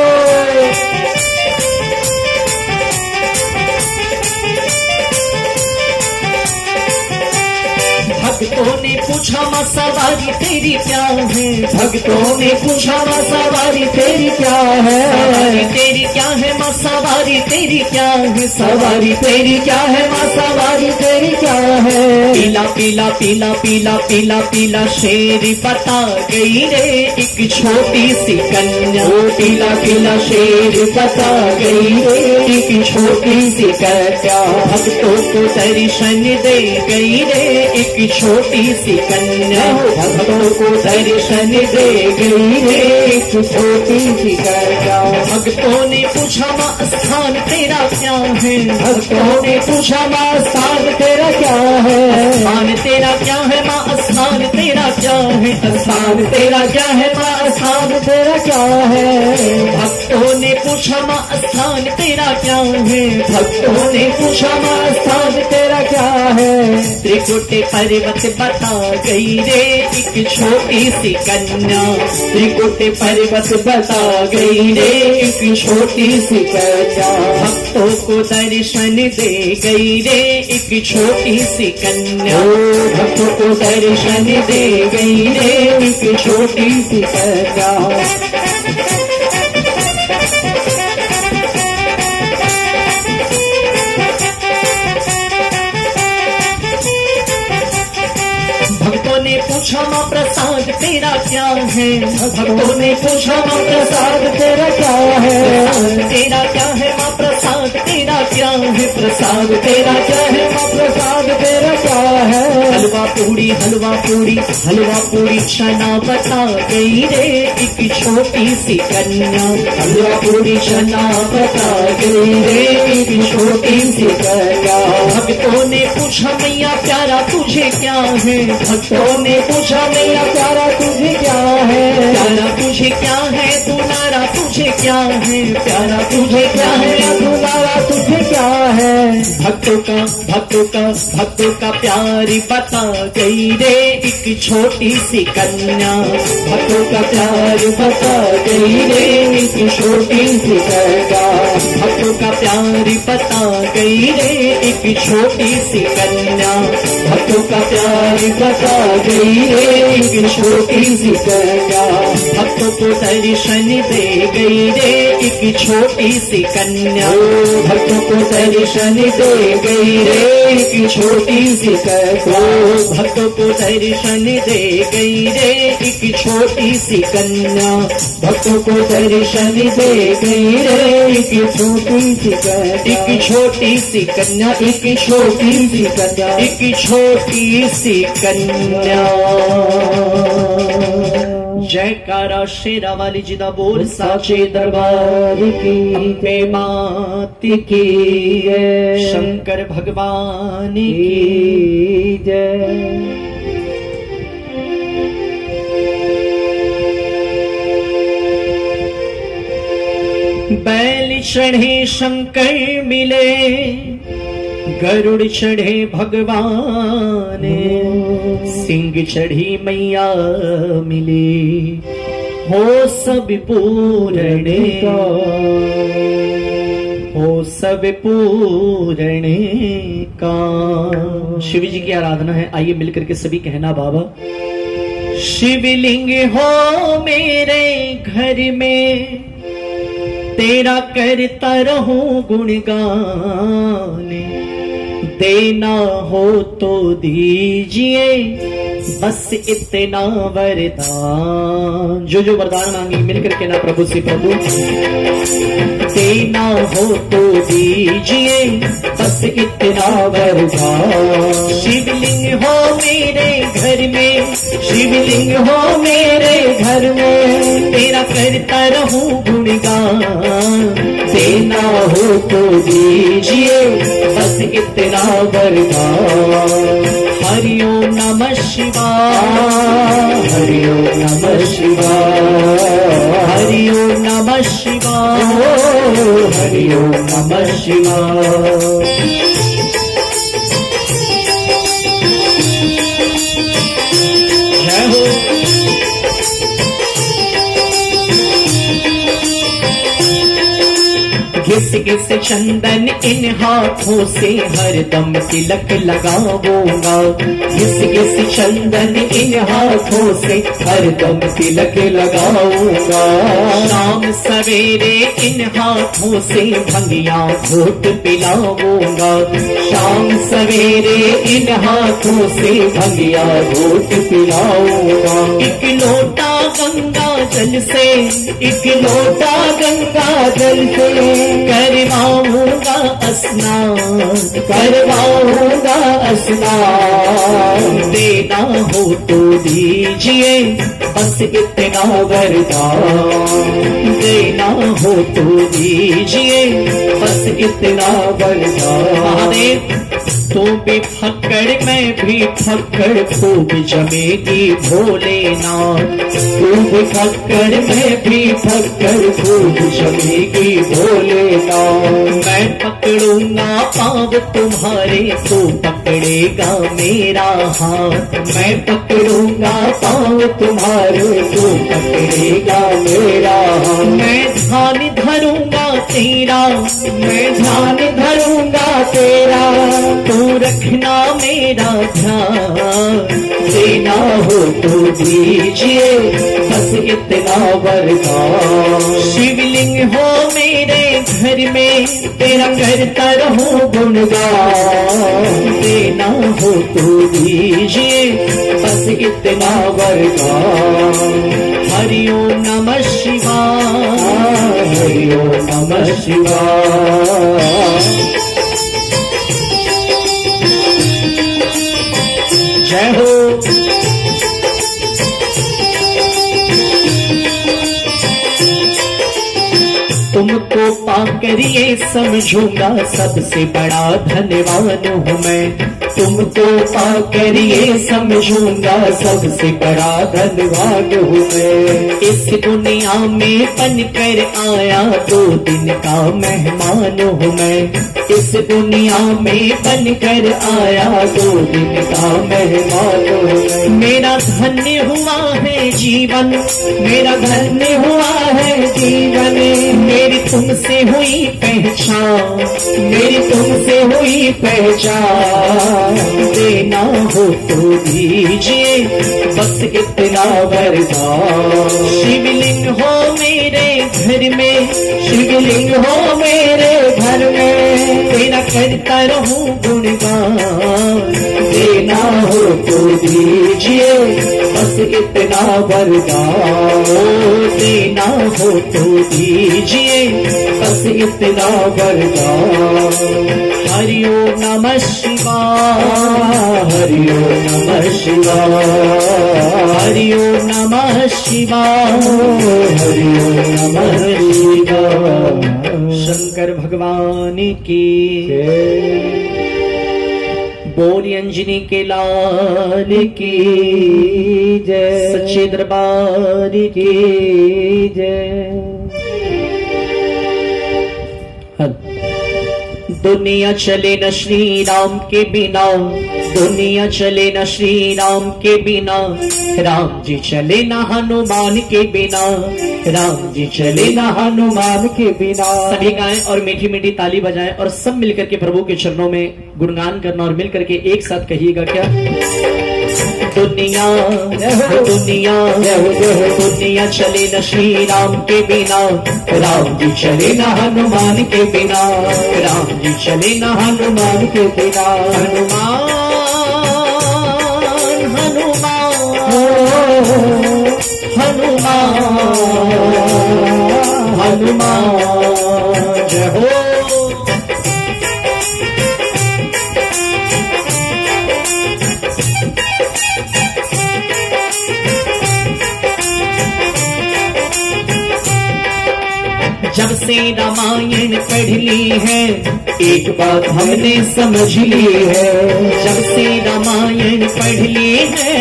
भक्तों ने पूछा माँ सवारी तेरी क्या है, भक्तों ने पूछा माँ सवारी तेरी क्या है, सवारी तेरी क्या है माँ सवारी तेरी क्या है, सवारी तेरी क्या है माँ सवारी तेरी क्या है। पीला पीला पीला पीला पीला पीला शेर बता गई रे एक छोटी सी कन्या। पीला पीला शेर बता गई रे एक छोटी सी कन्या। भक्तों को दर्शन दे गई रे एक छोटी सी कन्या। भक्तों को दर्शन दे गई रे एक छोटी सी कन्या। भक्तों ने पूछा माँ स्थान तेरा क्या है। भक्तों ने पूछा माँ स्थान तेरा क्या है। स्थान तेरा क्या है माँ स्थान तेरा क्या है। स्थान तेरा क्या है माँ स्थान तेरा क्या है। भक्तों ने पूछा माँ स्थान तेरा क्या है। भक्तों ने पूछा माँ स्थान तेरा क्या है। त्रिकुट पर्वत बता गई रे एक छोटी सी कन्या। त्रिकुट पर्वत बता गई रे एक छोटी सी कन्या। भक्तों को दर्शन दे गई रे एक छोटी सी कन्या। भक्तों को दर्शन दे गई रे एक छोटी सी कन्या। भक्तों ने पूछा माँ प्रसाद तेरा क्या है। भक्तों ने पूछा माँ प्रसाद तेरा क्या है। तेरा क्या है माँ प्रसाद तेरा क्या है। प्रसाद तेरा क्या है माँ प्रसाद तेरा क्या है। हलवा पूरी हलवा पूरी हलवा पूरी चना बता गई रे एक छोटी सी कन्या। हलवा पूरी चना बता गई रे एक छोटी सी कन्या। भक्तों ने पूछा मैया प्यारा तुझे क्या है। भक्तों ने पूछा मैया प्यारा तुझे क्या है। प्यारा तुझे क्या है दुलारा तुझे क्या है। प्यारा तुझे क्या है दुलारा तुझे क्या है। भक्तों का प्यार बता गई रे एक छोटी सी कन्या। भक्तों का प्यार बता गई रे एक छोटी सी कन्या। भक्तों का प्यार बता गई रे एक छोटी सी कन्या। भक्तों का प्यार बता गई रे एक छोटी सी कन्या। भक्तों को दर्शन दे गई रे एक छोटी सी कन्या। भक्तों को दर्शन दे गई रे एक छोटी सी कन्या। भक्तों को दर्शन दे गई रे एक छोटी सी कन्या। भक्तों को दर्शन दे गई रे एक छोटी सी कन्या। एक छोटी सी कन्या एक छोटी सी कन्या एक छोटी सी कन्या। जयकारा शेरा वाली जी दा बोल साचे दरबार की। माती की शंकर भगवान की जय। बैल चढ़े शंकर मिले गरुड़ चढ़े भगवान। सिंह चढ़ी मैया मिली हो सब पूरण का। हो सब पूरण का। शिव जी की आराधना है। आइए मिलकर के सभी कहना बाबा। शिवलिंग हो मेरे घर में तेरा करता रहूं गुणगान। देना हो तो दीजिए बस इतना वरदान। जो जो वरदान मांगी मिलकर के ना प्रभु से प्रभु। देना हो तो दीजिए बस इतना वरदान। शिवलिंग हो मेरे घर में। शिवलिंग हो मेरे घर में तेरा करता रहूं गुणगान। देना हो तो दीजिए बस इतना वरदान। हरि ओम नमः शिवाय। हरि ओम नमः शिवाय। हरि ओम नमः शिवाय। हरि ओम नमः शिवाय। जय हो। घिस इस चंदन इन हाथों से हरदम तिलक लगाऊंगा। इस चंदन इन हाथों से हरदम तिलक लगाऊंगा। शाम सवेरे इन हाथों से भंगिया घोट पिलाऊंगा। शाम सवेरे इन हाथों से भंगिया घोट पिलाऊंगा। एक लोटा गंगा जल से, एक लोटा गंगा जल से करवाऊंगा स्नान, करवाऊंगा स्नान। देना हो तो दीजिए बस इतना वरदान, देना हो तो दीजिए बस इतना वरदान। महादेव तू भी फक्कड़ मैं भी फक्कड़, खूब जमेगी भोलेनाथ। तू भी फक्कड़ मैं भी फक्कड़, खूब जमेगी भोलेनाथ। मैं पकड़ूंगा पाँव तुम्हारे, तू पकड़ेगा मेरा हाथ। मैं पकड़ूंगा पाँव तुम्हारे, तू पकड़ेगा मेरा हाथ। मैं ध्यान धरूंगा तेरा, मैं ध्यान धरूंगा तेरा, तू रखना मेरा ध्यान। देना हो तो दीजिए बस इतना वरदान। शिवलिंग हो मेरे घर में, तेरा करता रहूं गुणगान। देना हो तो दीजिए बस इतना वरदान। हरि ओम नमः शिवाय, हरि ओम नमः शिवाय। जय हो। तुमको पाकर ये समझूंगा सबसे बड़ा धनवान हूँ मैं। तुमको पाकर ये समझूंगा सबसे बड़ा धनवान हूँ मैं। इस दुनिया में बनकर आया 2 दिन का मेहमान हूँ मैं। इस दुनिया में बनकर आया 2 दिन का मेहमान हूँ मैं। मेरा धन्य हुआ है जीवन, मेरा धन्य हुआ है जीवन। मेरी तुमसे हुई पहचान, मेरी तुमसे हुई पहचान। देना हो तो दीजिए बस इतना वरदान। शिवलिंग हो मेरे घर में, शिवलिंग हो मेरे घर में, तेरा करता रहूं गुणगान। देना हो तो दीजिए बस इतना वरदान। देना हो तो दीजिए बस इतना वरदान। हरि ओम नमः शिवाय, हरि ओम नमः शिवाय, हरि ओम नमः शिवाय, हरि ओम नमः शिवाय। शंकर भगवान की बोली, अंजनी के लाल की जय, सच्चे दरबार की जय। दुनिया चले न श्री राम के बिना, दुनिया चले न श्री राम के बिना। राम जी चले न हनुमान के बिना, राम जी चले न हनुमान के बिना। सभी गाएं और मीठी मीठी ताली बजाएं और सब मिलकर के प्रभु के चरणों में गुणगान करना। और मिलकर के एक साथ कहिएगा क्या? दुनिया दुनिया दुनिया चले न श्री राम के बिना। राम जी चले न हनुमान के बिना, राम जी चले न हनुमान के बिना। हनुमान हनुमान हनुमान हनुमान जय हो। जब से रामायण पढ़ ली है एक बात हमने समझ ली है। जब से रामायण पढ़ ली है,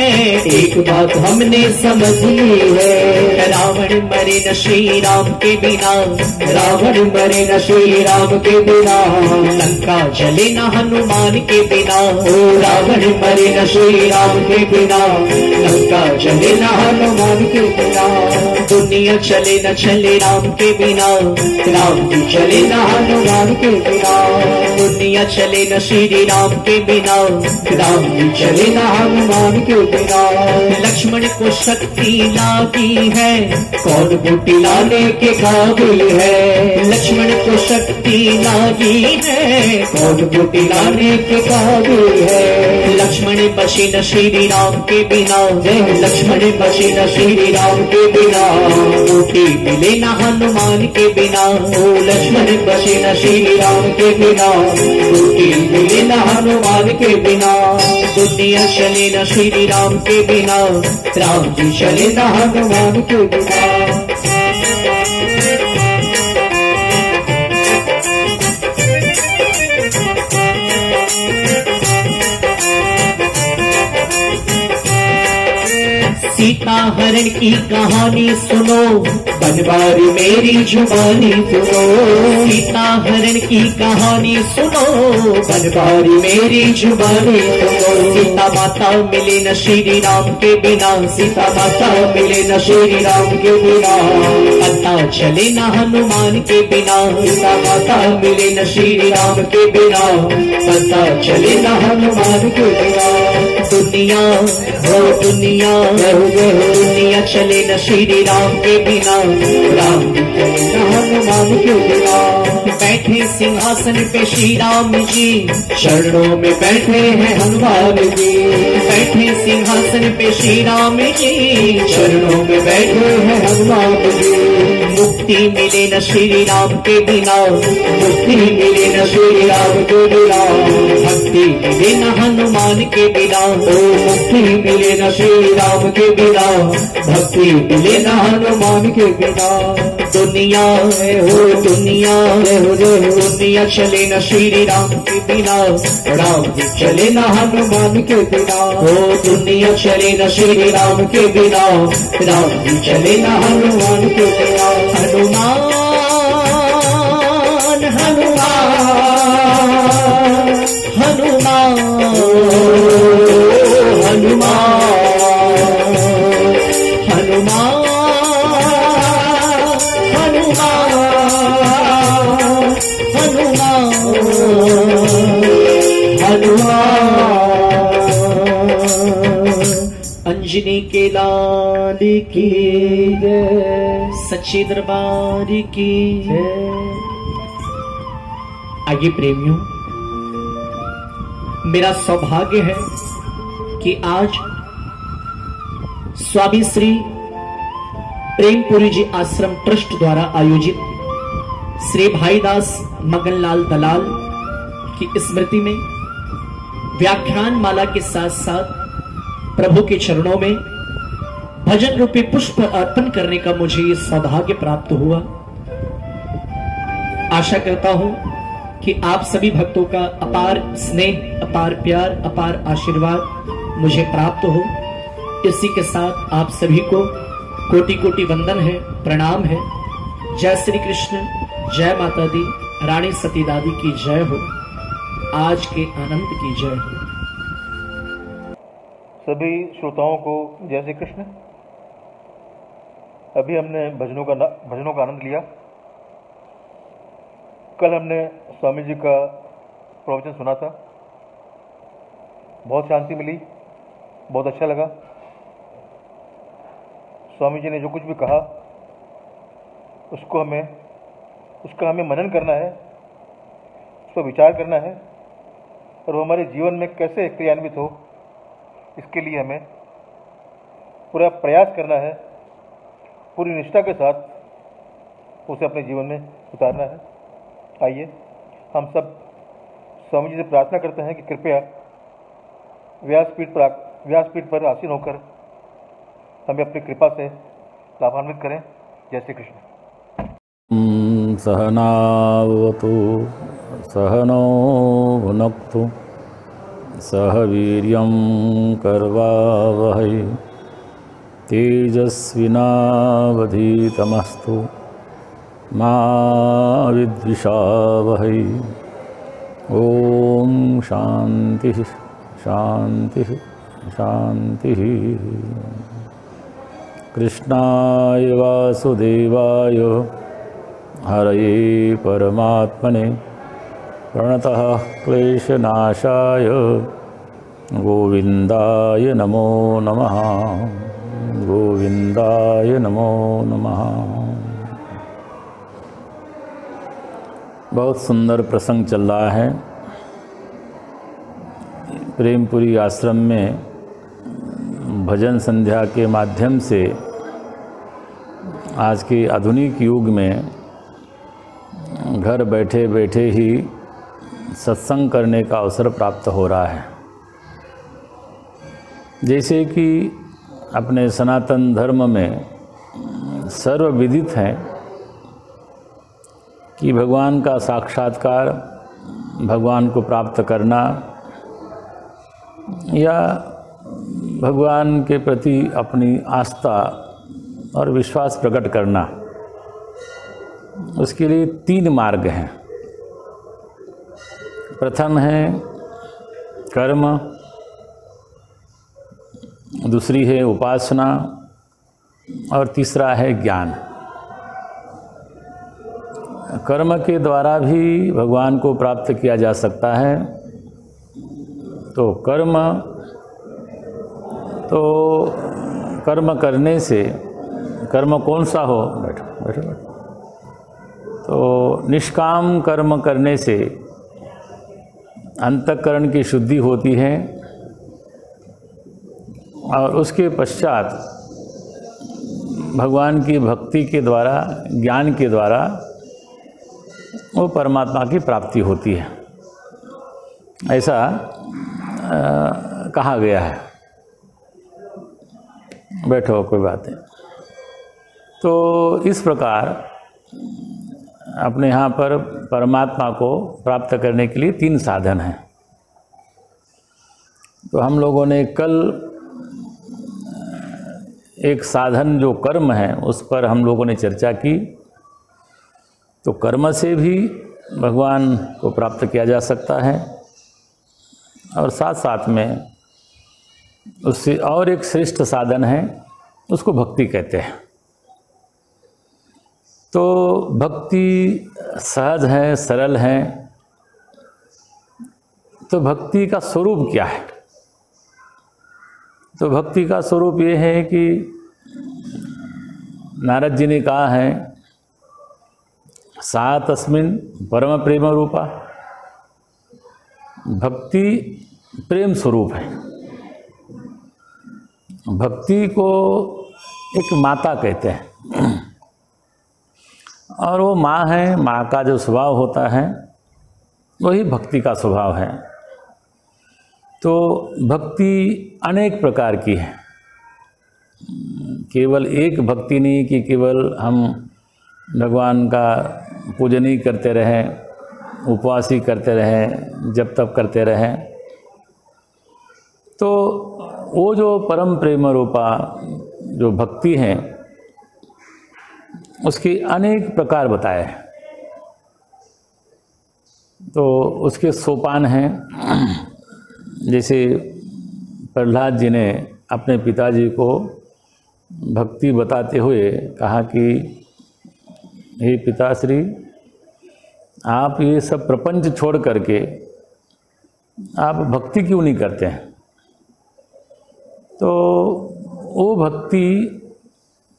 एक बात हमने समझ ली है, रावण मरे न श्री राम के बिना, रावण मरे न श्री राम के बिना, लंका जले न हनुमान के बिना, ओ रावण मरे न श्री राम के बिना, लंका जले न हनुमान के बिना, दुनिया चले न चले राम के बिना, राम जी चले न हनुमान के बिना, दुनिया चले न श्री राम के बिना, राम जी चले न हनुमान के बिना, लक्ष्मण को शक्ति लागी है, कौन बूटी लाने के काबिल है, लक्ष्मण को शक्ति लागी है, कौन बूटी लाने के काबिल है, लक्ष्मण बचे न श्री राम के बिना, लक्ष्मण बचे न श्री राम के बिना, बूटी मिले न हनुमान के बिना, ओ लक्ष्मण बचे न श्री राम के बिना, बूटी मिले न हनुमान के बिना, दुनिया चले न श्री राम के बिना, राम जी चले न हनुमान के बिना। सीता हरण की कहानी सुनो, बनवारी मेरी जुबानी सुनो, सीता हरण की कहानी सुनो, बनवारी मेरी जुबानी सुनो, सीता माता मिले न श्री राम के बिना, सीता माता मिले न श्री राम के बिना, पता चले न हनुमान के बिना, सीता माता मिले न श्री राम के बिना, पता चले न हनुमान के बिना, दुनिया हो दुनिया, दुनिया चले न श्री राम के बिना, राम जी चले न हनुमान के बिना, बैठे सिंहासन पे श्री राम जी, चरणों में बैठे हैं हनुमान जी, बैठे सिंहासन पे श्री राम जी, चरणों में बैठे हैं हनुमान जी, मुक्ति मिले न श्री राम के बिना, मुक्ति मिले न श्री राम के बिना, भक्ति मिले न हनुमान के बिना, ओ मुक्ति मिले न श्री राम के बिना, भक्ति मिले न हनुमान के बिना, दुनिया हो दुनिया, दुनिया चले न श्री राम के बिना, राम जी चले न हनुमान के बिना, ओ दुनिया चले न श्री राम के बिना, राम जी चले न हनुमान के बिना, हनुमान हनुमान हनुमान हनुमान हनुमान हनुमान अंजनी के लाल की जय, सच्चे दरबार की जय। आइए प्रेमियों, मेरा सौभाग्य है कि आज स्वामी श्री प्रेमपुरी जी आश्रम ट्रस्ट द्वारा आयोजित श्री भाईदास मगनलाल दलाल की स्मृति में व्याख्यान माला के साथ साथ प्रभु के चरणों में भजन रूपी पुष्प अर्पण करने का मुझे ये सौभाग्य प्राप्त हुआ। आशा करता हूं कि आप सभी भक्तों का अपार स्नेह, अपार प्यार, अपार आशीर्वाद मुझे प्राप्त हो। इसी के साथ आप सभी को कोटि कोटि वंदन है, प्रणाम है। जय श्री कृष्ण, जय माता दी, रानी सती दादी की जय हो, आज के आनंद की जय हो। सभी श्रोताओं को जय श्री कृष्ण। अभी हमने भजनों का आनंद लिया। कल हमने स्वामी जी का प्रवचन सुना था, बहुत शांति मिली, बहुत अच्छा लगा। स्वामी जी ने जो कुछ भी कहा उसका हमें मनन करना है, उस पर विचार करना है और वो हमारे जीवन में कैसे क्रियान्वित हो, इसके लिए हमें पूरा प्रयास करना है, पूरी निष्ठा के साथ उसे अपने जीवन में उतारना है। आइए हम सब स्वामी जी से प्रार्थना करते हैं कि कृपया व्यासपीठ पर आसीन होकर हमें अपनी कृपा से लाभान्वित करें। जय श्री कृष्ण। सहनावतु सहनो भुनक्तु सह वीर्यं करवावहै तेजस्विनावधीतमस्तु मा विद्विषावहै। ओम शांति शांति शांति। कृष्णाय वासुदेवाय हरये परमात्मने प्रणतः क्लेशनाशाय गोविंदाय नमो नमः। गोविंदाय नमो नमः। बहुत सुंदर प्रसंग चल रहा है। प्रेमपुरी आश्रम में भजन संध्या के माध्यम से आज के आधुनिक युग में घर बैठे बैठे ही सत्संग करने का अवसर प्राप्त हो रहा है। जैसे कि अपने सनातन धर्म में सर्वविदित है कि भगवान का साक्षात्कार, भगवान को प्राप्त करना या भगवान के प्रति अपनी आस्था और विश्वास प्रकट करना, उसके लिए 3 मार्ग हैं। प्रथम है कर्म, दूसरी है उपासना और तीसरा है ज्ञान। कर्म के द्वारा भी भगवान को प्राप्त किया जा सकता है। तो कर्म करने से, कर्म कौन सा हो, बैठो बैठो बैठो, तो निष्काम कर्म करने से अंतःकरण की शुद्धि होती है और उसके पश्चात भगवान की भक्ति के द्वारा, ज्ञान के द्वारा वो परमात्मा की प्राप्ति होती है, ऐसा कहा गया है। बैठो, कोई बात नहीं। तो इस प्रकार अपने यहाँ पर परमात्मा को प्राप्त करने के लिए 3 साधन हैं। तो हम लोगों ने कल एक साधन जो कर्म है उस पर हम लोगों ने चर्चा की। तो कर्म से भी भगवान को प्राप्त किया जा सकता है और साथ साथ में उससे और एक श्रेष्ठ साधन है, उसको भक्ति कहते हैं। तो भक्ति सहज है, सरल है। तो भक्ति का स्वरूप क्या है? तो भक्ति का स्वरूप ये है कि नारद जी ने कहा है, सा तस्मिन् परम प्रेम रूपा। भक्ति प्रेम स्वरूप है। भक्ति को एक माता कहते हैं और वो माँ है। माँ का जो स्वभाव होता है वही भक्ति का स्वभाव है। तो भक्ति अनेक प्रकार की है। केवल एक भक्ति नहीं कि केवल हम भगवान का पूजन ही करते रहें, उपवास ही करते रहें, जप तप करते रहें। तो वो जो परम प्रेम रूपा जो भक्ति है उसके अनेक प्रकार बताए हैं। तो उसके सोपान हैं। जैसे प्रहलाद जी ने अपने पिताजी को भक्ति बताते हुए कहा कि हे पिताश्री, आप ये सब प्रपंच छोड़ करके आप भक्ति क्यों नहीं करते हैं? तो वो भक्ति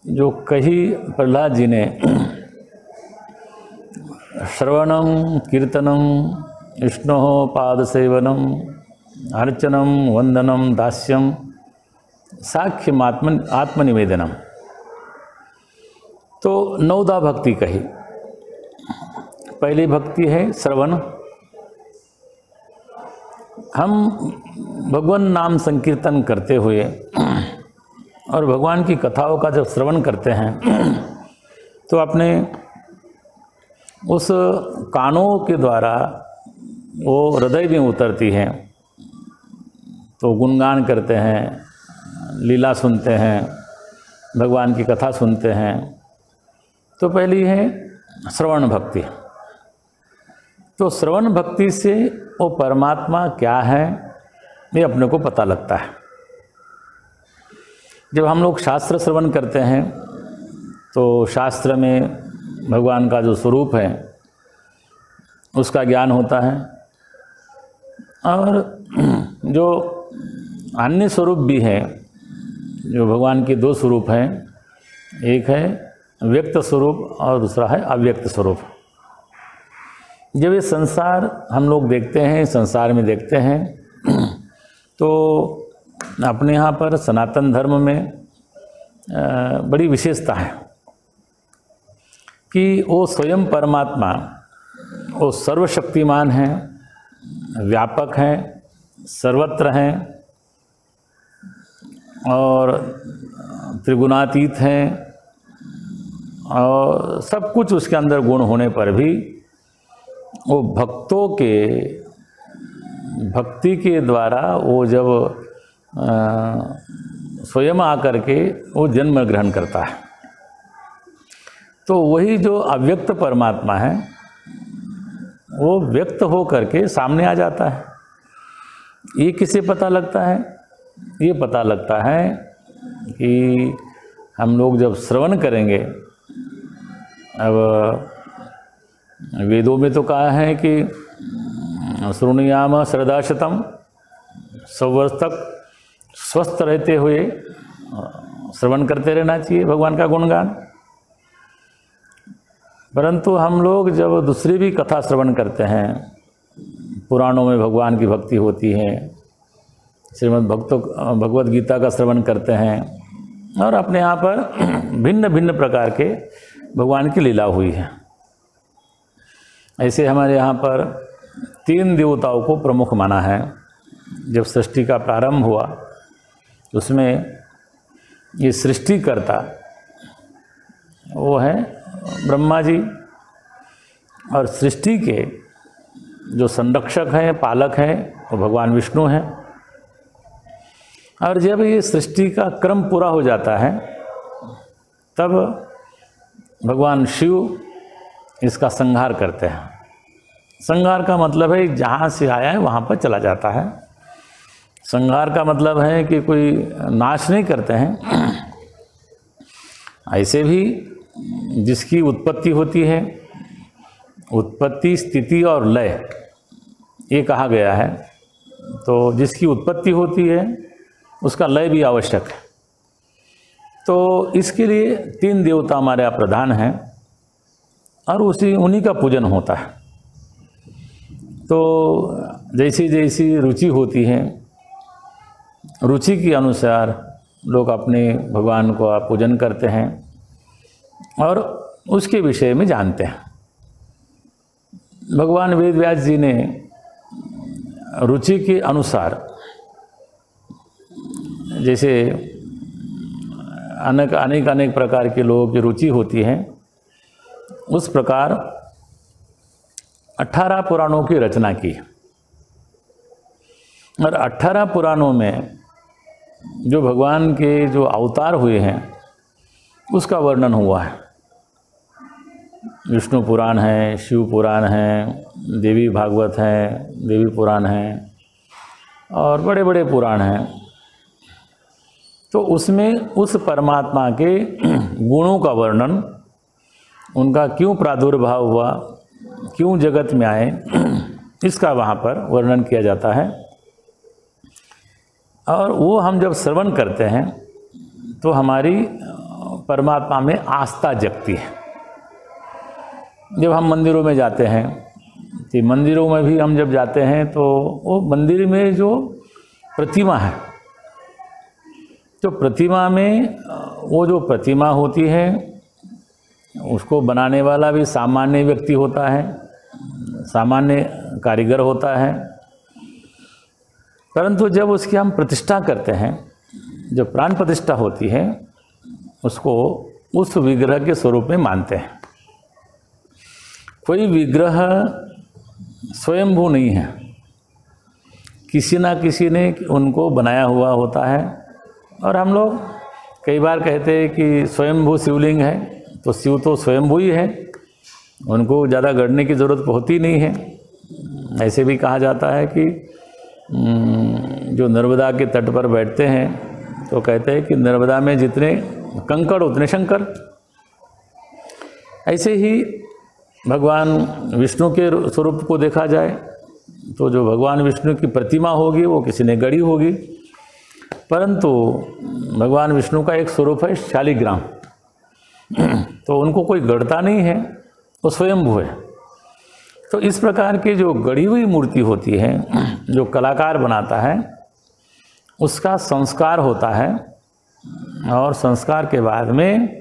जो कही प्रहलाद जी ने, श्रवणम कीर्तनम विष्णु पाद सेवनम अर्चनम वंदनम दास्यम साख्यम आत्मनिवेदनम, तो 9 भक्ति कही। पहली भक्ति है श्रवण। हम भगवान नाम संकीर्तन करते हुए और भगवान की कथाओं का जब श्रवण करते हैं तो अपने उस कानों के द्वारा वो हृदय में उतरती हैं तो गुणगान करते हैं, लीला सुनते हैं, भगवान की कथा सुनते हैं। तो पहली है श्रवण भक्ति। तो श्रवण भक्ति से वो परमात्मा क्या है ये अपने को पता लगता है। जब हम लोग शास्त्र श्रवण करते हैं तो शास्त्र में भगवान का जो स्वरूप है उसका ज्ञान होता है, और जो अन्य स्वरूप भी है, जो भगवान के दो स्वरूप हैं, एक है व्यक्त स्वरूप और दूसरा है अव्यक्त स्वरूप। जब ये संसार हम लोग देखते हैं, संसार में देखते हैं, तो अपने यहाँ पर सनातन धर्म में बड़ी विशेषता है कि वो स्वयं परमात्मा वो सर्वशक्तिमान हैं, व्यापक हैं, सर्वत्र हैं और त्रिगुणातीत हैं, और सब कुछ उसके अंदर गुण होने पर भी वो भक्तों के भक्ति के द्वारा वो जब स्वयं आकर के वो जन्म ग्रहण करता है। तो वही जो अव्यक्त परमात्मा है वो व्यक्त हो करके सामने आ जाता है। ये किसे पता लगता है? ये पता लगता है कि हम लोग जब श्रवण करेंगे, अब वेदों में तो कहा है कि श्रृणुयाम श्रद्धाशतम, 100 वर्ष तक स्वस्थ रहते हुए श्रवण करते रहना चाहिए भगवान का गुणगान। परंतु हम लोग जब दूसरी भी कथा श्रवण करते हैं, पुराणों में भगवान की भक्ति होती है, श्रीमद् भगवत गीता का श्रवण करते हैं, और अपने यहाँ पर भिन्न भिन्न प्रकार के भगवान की लीला हुई है। ऐसे हमारे यहाँ पर 3 देवताओं को प्रमुख माना है। जब सृष्टि का प्रारंभ हुआ उसमें ये सृष्टिकर्ता वो है ब्रह्मा जी, और सृष्टि के जो संरक्षक हैं, पालक हैं, वो भगवान विष्णु हैं। और जब ये सृष्टि का क्रम पूरा हो जाता है तब भगवान शिव इसका संहार करते हैं। संहार का मतलब है जहाँ से आया है वहाँ पर चला जाता है। संहार का मतलब है कि कोई नाश नहीं करते हैं। ऐसे भी जिसकी उत्पत्ति होती है, उत्पत्ति, स्थिति और लय ये कहा गया है। तो जिसकी उत्पत्ति होती है उसका लय भी आवश्यक है। तो इसके लिए 3 देवता हमारे यहाँ प्रधान हैं और उन्हीं का पूजन होता है। तो जैसी जैसी रुचि होती है, रुचि के अनुसार लोग अपने भगवान का पूजन करते हैं और उसके विषय में जानते हैं। भगवान वेद व्यास जी ने रुचि के अनुसार, जैसे अनेक प्रकार के लोगों की रुचि होती है, उस प्रकार 18 पुराणों की रचना की। और 18 पुराणों में जो भगवान के जो अवतार हुए हैं उसका वर्णन हुआ है। विष्णु पुराण है, शिव पुराण है, देवी भागवत है, देवी पुराण है और बड़े बड़े पुराण हैं। तो उसमें उस परमात्मा के गुणों का वर्णन, उनका क्यों प्रादुर्भाव हुआ, क्यों जगत में आए, इसका वहाँ पर वर्णन किया जाता है। और वो हम जब श्रवण करते हैं तो हमारी परमात्मा में आस्था जगती है। जब हम मंदिरों में जाते हैं तो मंदिरों में भी हम जब जाते हैं तो वो मंदिर में जो प्रतिमा है, तो प्रतिमा में वो जो प्रतिमा होती है उसको बनाने वाला भी सामान्य व्यक्ति होता है, सामान्य कारीगर होता है। परंतु जब उसकी हम प्रतिष्ठा करते हैं, जब प्राण प्रतिष्ठा होती है, उसको उस विग्रह के स्वरूप में मानते हैं। कोई विग्रह स्वयंभू नहीं है किसी ना किसी ने उनको बनाया हुआ होता है। और हम लोग कई बार कहते हैं कि स्वयंभू शिवलिंग है, तो शिव तो स्वयंभू ही है, उनको ज़्यादा गढ़ने की ज़रूरत होती नहीं है। ऐसे भी कहा जाता है कि जो नर्मदा के तट पर बैठते हैं तो कहते हैं कि नर्मदा में जितने कंकड़ उतने शंकर। ऐसे ही भगवान विष्णु के स्वरूप को देखा जाए तो जो भगवान विष्णु की प्रतिमा होगी वो किसी ने गढ़ी होगी, परंतु भगवान विष्णु का एक स्वरूप है शालिग्राम, तो उनको कोई गढ़ता नहीं है, वो स्वयंभू है। तो इस प्रकार की जो गढ़ी हुई मूर्ति होती है, जो कलाकार बनाता है, उसका संस्कार होता है और संस्कार के बाद में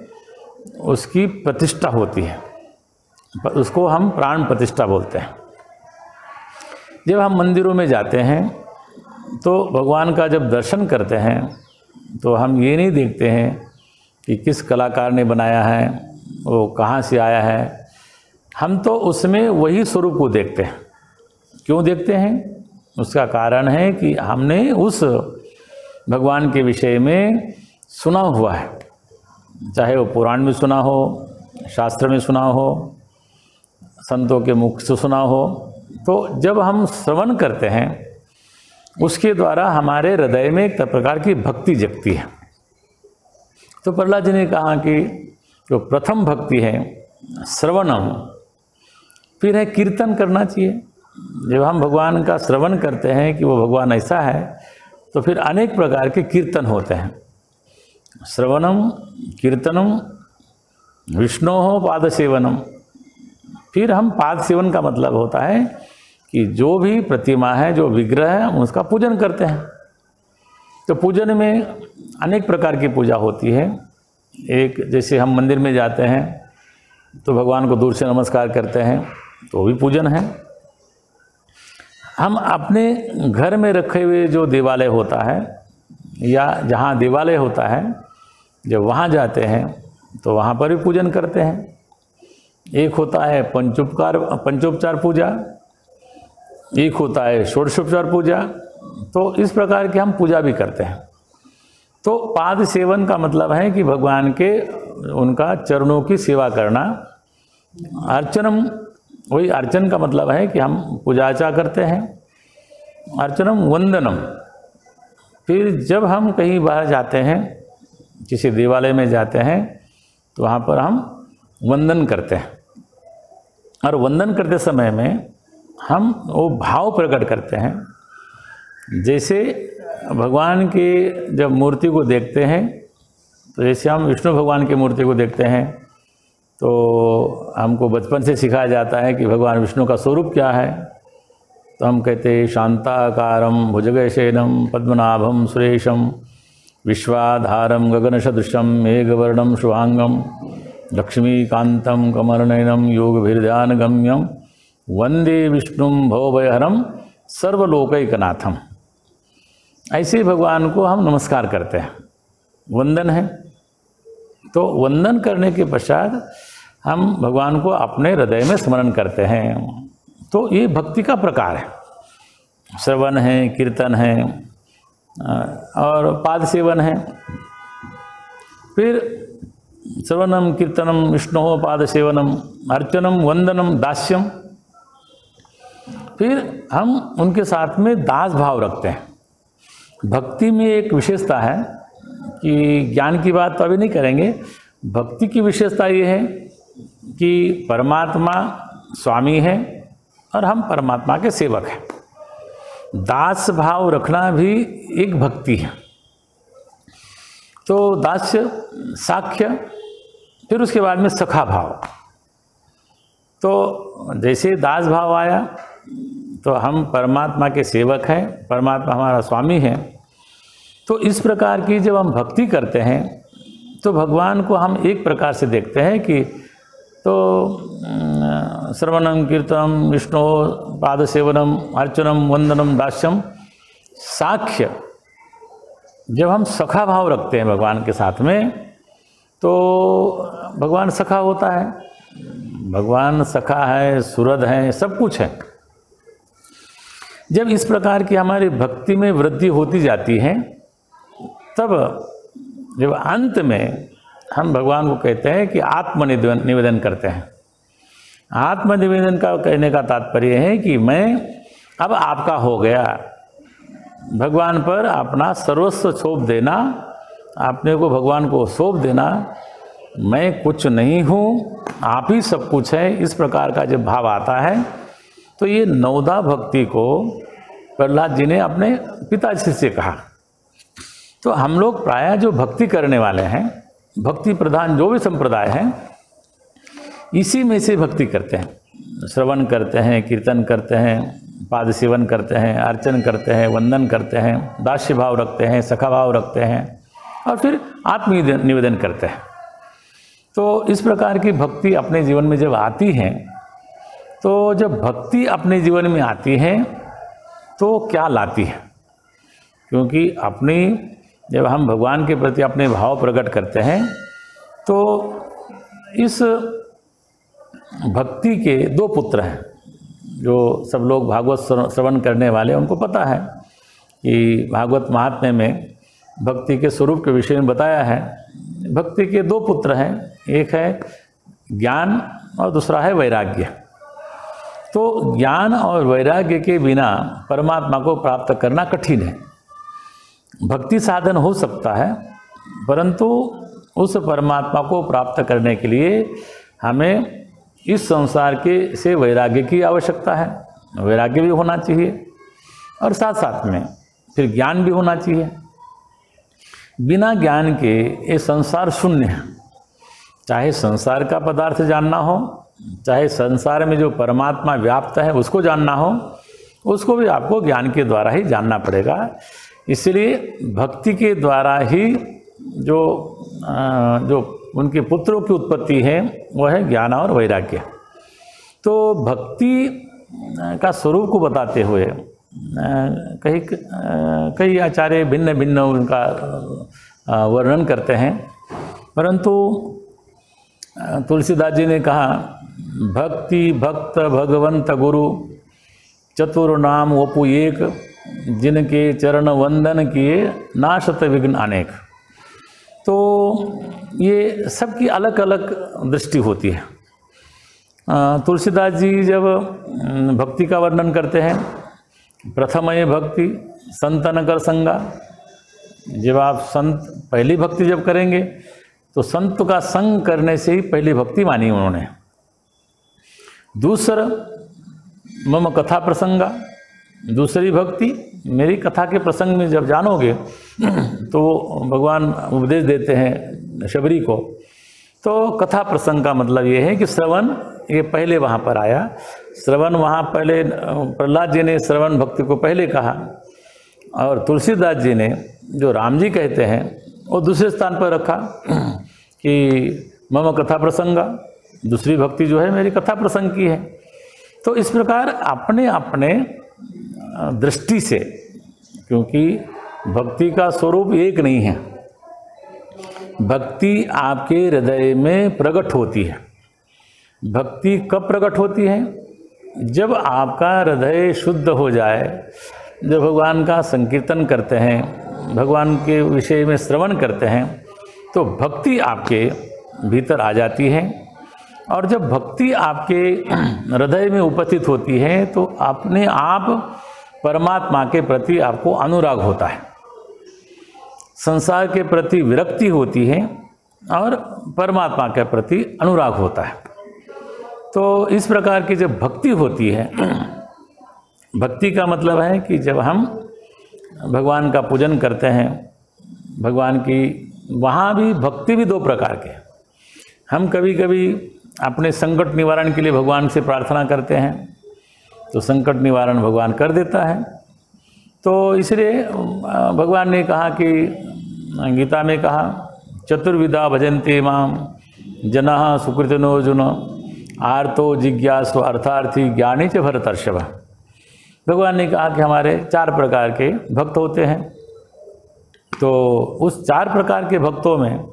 उसकी प्रतिष्ठा होती है, उसको हम प्राण प्रतिष्ठा बोलते हैं। जब हम मंदिरों में जाते हैं तो भगवान का जब दर्शन करते हैं तो हम ये नहीं देखते हैं कि किस कलाकार ने बनाया है, वो कहाँ से आया है, हम तो उसमें वही स्वरूप को देखते हैं। क्यों देखते हैं? उसका कारण है कि हमने उस भगवान के विषय में सुना हुआ है, चाहे वो पुराण में सुना हो, शास्त्र में सुना हो, संतों के मुख से सुना हो। तो जब हम श्रवण करते हैं उसके द्वारा हमारे हृदय में एक प्रकार की भक्ति जगती है। तो प्रहलाद जी ने कहा कि जो प्रथम भक्ति है श्रवणम, फिर है कीर्तन करना चाहिए। जब हम भगवान का श्रवण करते हैं कि वो भगवान ऐसा है, तो फिर अनेक प्रकार के कीर्तन होते हैं। श्रवणम, कीर्तनम, विष्णोः पाद सेवनम। फिर हम पाद सेवन का मतलब होता है कि जो भी प्रतिमा है, जो विग्रह है, हम उसका पूजन करते हैं। तो पूजन में अनेक प्रकार की पूजा होती है। एक, जैसे हम मंदिर में जाते हैं तो भगवान को दूर से नमस्कार करते हैं, तो वो भी पूजन है। हम अपने घर में रखे हुए जो देवालय होता है या जहाँ देवालय होता है, जब वहाँ जाते हैं तो वहाँ पर भी पूजन करते हैं। एक होता है पंचोपचार पूजा, एक होता है षोडशोपचार पूजा। तो इस प्रकार की हम पूजा भी करते हैं। तो पाद सेवन का मतलब है कि भगवान के उनका चरणों की सेवा करना। अर्चनम, वही अर्चन का मतलब है कि हम पूजा अर्चा करते हैं। अर्चनम वंदनम, फिर जब हम कहीं बाहर जाते हैं, किसी देवालय में जाते हैं, तो वहाँ पर हम वंदन करते हैं। और वंदन करते समय में हम वो भाव प्रकट करते हैं। जैसे भगवान की जब मूर्ति को देखते हैं, तो जैसे हम विष्णु भगवान की मूर्ति को देखते हैं तो हमको बचपन से सिखाया जाता है कि भगवान विष्णु का स्वरूप क्या है। तो हम कहते हैं शांताकारं भुजगशयनं पद्मनाभं सुरेशं विश्वाधारं गगनसदृशं मेघवर्णं शुभांगं लक्ष्मीकान्तं कमलनयनं योगभिर्ध्यानगम्यं वंदे विष्णुं भवभयहरं सर्वलोकैकनाथम। ऐसे भगवान को हम नमस्कार करते हैं, वंदन है। तो वंदन करने के पश्चात हम भगवान को अपने हृदय में स्मरण करते हैं। तो ये भक्ति का प्रकार है। श्रवण है, कीर्तन है और पाद सेवन है। फिर श्रवणम, कीर्तनम, विष्णु पाद सेवनम, अर्चनम, वंदनम, दास्यम। फिर हम उनके साथ में दास भाव रखते हैं। भक्ति में एक विशेषता है कि ज्ञान की बात तो अभी नहीं करेंगे। भक्ति की विशेषता ये है कि परमात्मा स्वामी है और हम परमात्मा के सेवक हैं। दास भाव रखना भी एक भक्ति है। तो दास्य, साख्य, फिर उसके बाद में सखा भाव। तो जैसे दास भाव आया तो हम परमात्मा के सेवक हैं, परमात्मा हमारा स्वामी है। तो इस प्रकार की जब हम भक्ति करते हैं तो भगवान को हम एक प्रकार से देखते हैं कि तो श्रवणम, कीर्तनम, विष्णु पाद सेवनम, अर्चनम, वंदनम, दास्यम, साख्य। जब हम सखा भाव रखते हैं भगवान के साथ में तो भगवान सखा होता है। भगवान सखा है, सुहृद है, सब कुछ है। जब इस प्रकार की हमारी भक्ति में वृद्धि होती जाती है, तब जब अंत में हम भगवान को कहते हैं कि आत्मनिवेदन करते हैं। आत्मनिवेदन का कहने का तात्पर्य है कि मैं अब आपका हो गया, भगवान पर अपना सर्वस्व सौंप देना, अपने को भगवान को सौंप देना, मैं कुछ नहीं हूँ, आप ही सब कुछ है। इस प्रकार का जब भाव आता है तो ये नवदा भक्ति को प्रहलाद जी ने अपने पिताजी से कहा। तो हम लोग प्रायः जो भक्ति करने वाले हैं, भक्ति प्रधान जो भी संप्रदाय है, इसी में से भक्ति करते हैं। श्रवण करते हैं, कीर्तन करते हैं, पाद सेवन करते हैं, अर्चन करते हैं, वंदन करते हैं, दास्य भाव रखते हैं, सखा भाव रखते हैं और फिर आत्मनिवेदन करते हैं। तो इस प्रकार की भक्ति अपने जीवन में जब आती है, तो जब भक्ति अपने जीवन में आती है तो क्या लाती है? क्योंकि जब हम भगवान के प्रति अपने भाव प्रकट करते हैं तो इस भक्ति के दो पुत्र हैं। जो सब लोग भागवत श्रवण करने वाले उनको पता है कि भागवत महात्म्य में भक्ति के स्वरूप के विषय में बताया है। भक्ति के दो पुत्र हैं, एक है ज्ञान और दूसरा है वैराग्य। तो ज्ञान और वैराग्य के बिना परमात्मा को प्राप्त करना कठिन है। भक्ति साधन हो सकता है, परंतु उस परमात्मा को प्राप्त करने के लिए हमें इस संसार से वैराग्य की आवश्यकता है। वैराग्य भी होना चाहिए और साथ साथ में फिर ज्ञान भी होना चाहिए। बिना ज्ञान के ये संसार शून्य है। चाहे संसार का पदार्थ जानना हो, चाहे संसार में जो परमात्मा व्याप्त है उसको जानना हो, उसको भी आपको ज्ञान के द्वारा ही जानना पड़ेगा। इसलिए भक्ति के द्वारा ही जो उनके पुत्रों की उत्पत्ति है वह है ज्ञान और वैराग्य। तो भक्ति का स्वरूप को बताते हुए कई आचार्य भिन्न भिन्न उनका वर्णन करते हैं, परंतु तुलसीदास जी ने कहा, भक्ति भक्त भगवंत गुरु चतुर नाम वपु एक, जिनके चरण वंदन किए नाशत विघ्न अनेक। तो ये सबकी अलग अलग दृष्टि होती है। तुलसीदास जी जब भक्ति का वर्णन करते हैं, प्रथमये भक्ति संतन कर संगा। जब आप संत पहली भक्ति जब करेंगे तो संत का संग करने से ही पहली भक्ति मानी उन्होंने। दूसरा मम कथा प्रसंगा, दूसरी भक्ति मेरी कथा के प्रसंग में जब जानोगे तो भगवान उपदेश देते हैं शबरी को। तो कथा प्रसंग का मतलब ये है कि श्रवण ये पहले वहाँ पर आया। श्रवण वहाँ पहले प्रहलाद जी ने श्रवण भक्ति को पहले कहा और तुलसीदास जी ने जो राम जी कहते हैं वो दूसरे स्थान पर रखा कि मम कथा प्रसंगा, दूसरी भक्ति जो है मेरी कथा प्रसंग की है। तो इस प्रकार अपने अपने दृष्टि से, क्योंकि भक्ति का स्वरूप एक नहीं है, भक्ति आपके हृदय में प्रकट होती है। भक्ति कब प्रकट होती है? जब आपका हृदय शुद्ध हो जाए, जब भगवान का संकीर्तन करते हैं, भगवान के विषय में श्रवण करते हैं, तो भक्ति आपके भीतर आ जाती है। और जब भक्ति आपके हृदय में उपस्थित होती है तो अपने आप परमात्मा के प्रति आपको अनुराग होता है, संसार के प्रति विरक्ति होती है और परमात्मा के प्रति अनुराग होता है। तो इस प्रकार की जब भक्ति होती है, भक्ति का मतलब है कि जब हम भगवान का पूजन करते हैं, भगवान की, वहाँ भी भक्ति भी दो प्रकार के। हम कभी कभी अपने संकट निवारण के लिए भगवान से प्रार्थना करते हैं तो संकट निवारण भगवान कर देता है। तो इसलिए भगवान ने कहा कि गीता में कहा, चतुर्विधा भजन्ते माम जनाः सुकृतिनो अर्जुन आर्तो जिज्ञासु अर्थार्थी ज्ञानी च भरतर्षभ। भगवान ने कहा कि हमारे 4 प्रकार के भक्त होते हैं। तो उस 4 प्रकार के भक्तों में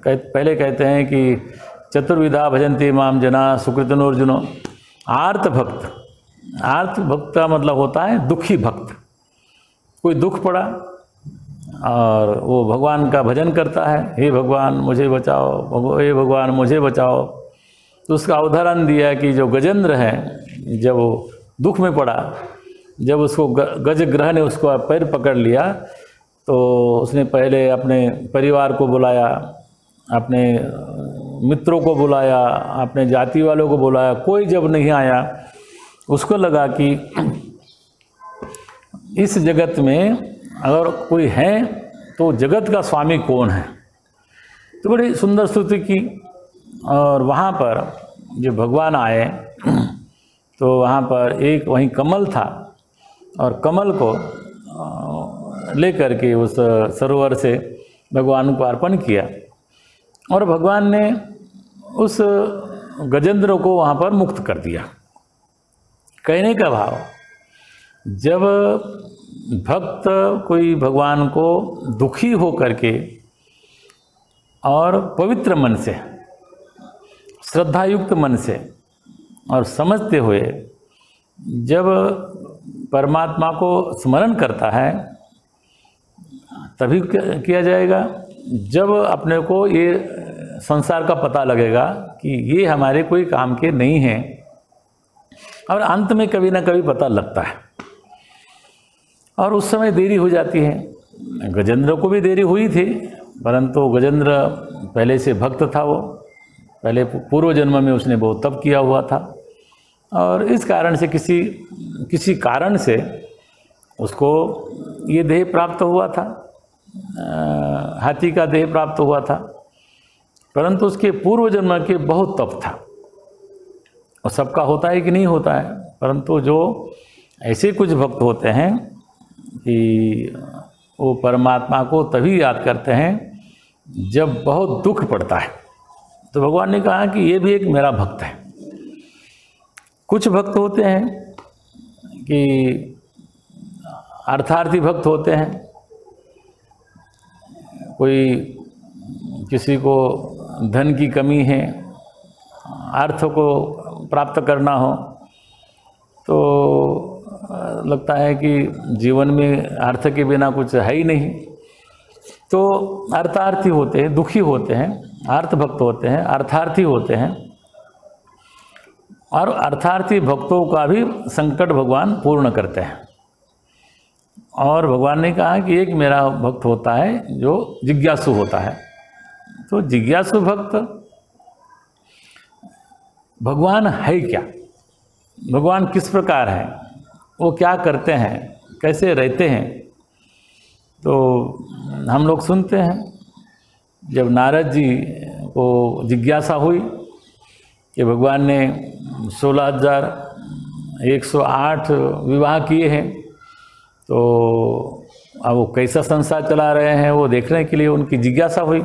पहले कहते हैं कि चतुर्विधा भजन्ते माम जना सुकृतिनो अर्जुन। आर्त भक्त आर्त भक्त का मतलब होता है दुखी भक्त। कोई दुख पड़ा और वो भगवान का भजन करता है, हे भगवान मुझे बचाओ, हे भगवान मुझे बचाओ। तो उसका उदाहरण दिया कि जो गजेंद्र है, जब वो दुख में पड़ा, जब उसको गज ग्रह ने उसको पैर पकड़ लिया, तो उसने पहले अपने परिवार को बुलाया, अपने मित्रों को बुलाया, अपने जाति वालों को बुलाया, कोई जब नहीं आया, उसको लगा कि इस जगत में अगर कोई है तो जगत का स्वामी कौन है। तो बड़ी सुंदर स्तुति की। और वहाँ पर जो भगवान आए तो वहाँ पर एक वहीं कमल था और कमल को लेकर के उस सरोवर से भगवान को अर्पण किया और भगवान ने उस गजेंद्र को वहाँ पर मुक्त कर दिया। कहने का भाव, जब भक्त कोई भगवान को दुखी हो करके और पवित्र मन से, श्रद्धायुक्त मन से और समझते हुए जब परमात्मा को स्मरण करता है, तभी किया जाएगा जब अपने को ये संसार का पता लगेगा कि ये हमारे कोई काम के नहीं हैं। और अंत में कभी ना कभी पता लगता है और उस समय देरी हो जाती है। गजेंद्र को भी देरी हुई थी, परंतु गजेंद्र पहले से भक्त था, वो पहले पूर्व जन्म में उसने बहुत तप किया हुआ था और इस कारण से किसी कारण से उसको ये देह प्राप्त हुआ था, हाथी का देह प्राप्त हुआ था। परंतु उसके पूर्व जन्म के बहुत तप था। और सबका होता है कि नहीं होता है, परंतु जो ऐसे कुछ भक्त होते हैं कि वो परमात्मा को तभी याद करते हैं जब बहुत दुख पड़ता है। तो भगवान ने कहा कि ये भी एक मेरा भक्त है। कुछ भक्त होते हैं कि अर्थार्थी भक्त होते हैं, कोई किसी को धन की कमी है, अर्थ को प्राप्त करना हो, तो लगता है कि जीवन में अर्थ के बिना कुछ है ही नहीं, तो अर्थार्थी होते हैं, दुखी होते हैं, अर्थ भक्त होते हैं, अर्थार्थी होते हैं। और अर्थार्थी भक्तों का भी संकट भगवान पूर्ण करते हैं। और भगवान ने कहा कि एक मेरा भक्त होता है जो जिज्ञासु होता है। तो जिज्ञासु भक्त भगवान है क्या, भगवान किस प्रकार है, वो क्या करते हैं, कैसे रहते हैं, तो हम लोग सुनते हैं। जब नारद जी को जिज्ञासा हुई कि भगवान ने 16,108 विवाह किए हैं, तो अब वो कैसा संसार चला रहे हैं वो देखने के लिए उनकी जिज्ञासा हुई।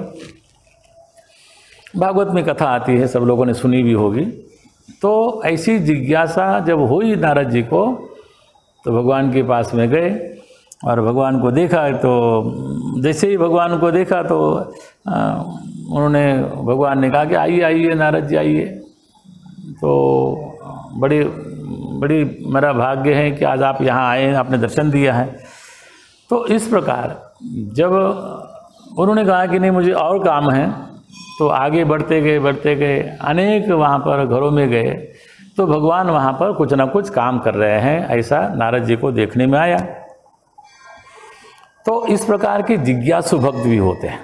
भागवत में कथा आती है, सब लोगों ने सुनी भी होगी। तो ऐसी जिज्ञासा जब हुई नारद जी को, तो भगवान के पास में गए और भगवान को देखा। तो जैसे ही भगवान को देखा तो भगवान ने कहा कि आइए आइए नारद जी आइए। तो बड़ी मेरा भाग्य है कि आज आप यहाँ आए, आपने दर्शन दिया है। तो इस प्रकार जब उन्होंने कहा कि नहीं मुझे और काम है, तो आगे बढ़ते गए अनेक वहाँ पर घरों में गए, तो भगवान वहाँ पर कुछ ना कुछ काम कर रहे हैं, ऐसा नारद जी को देखने में आया। तो इस प्रकार के जिज्ञासु भक्त भी होते हैं,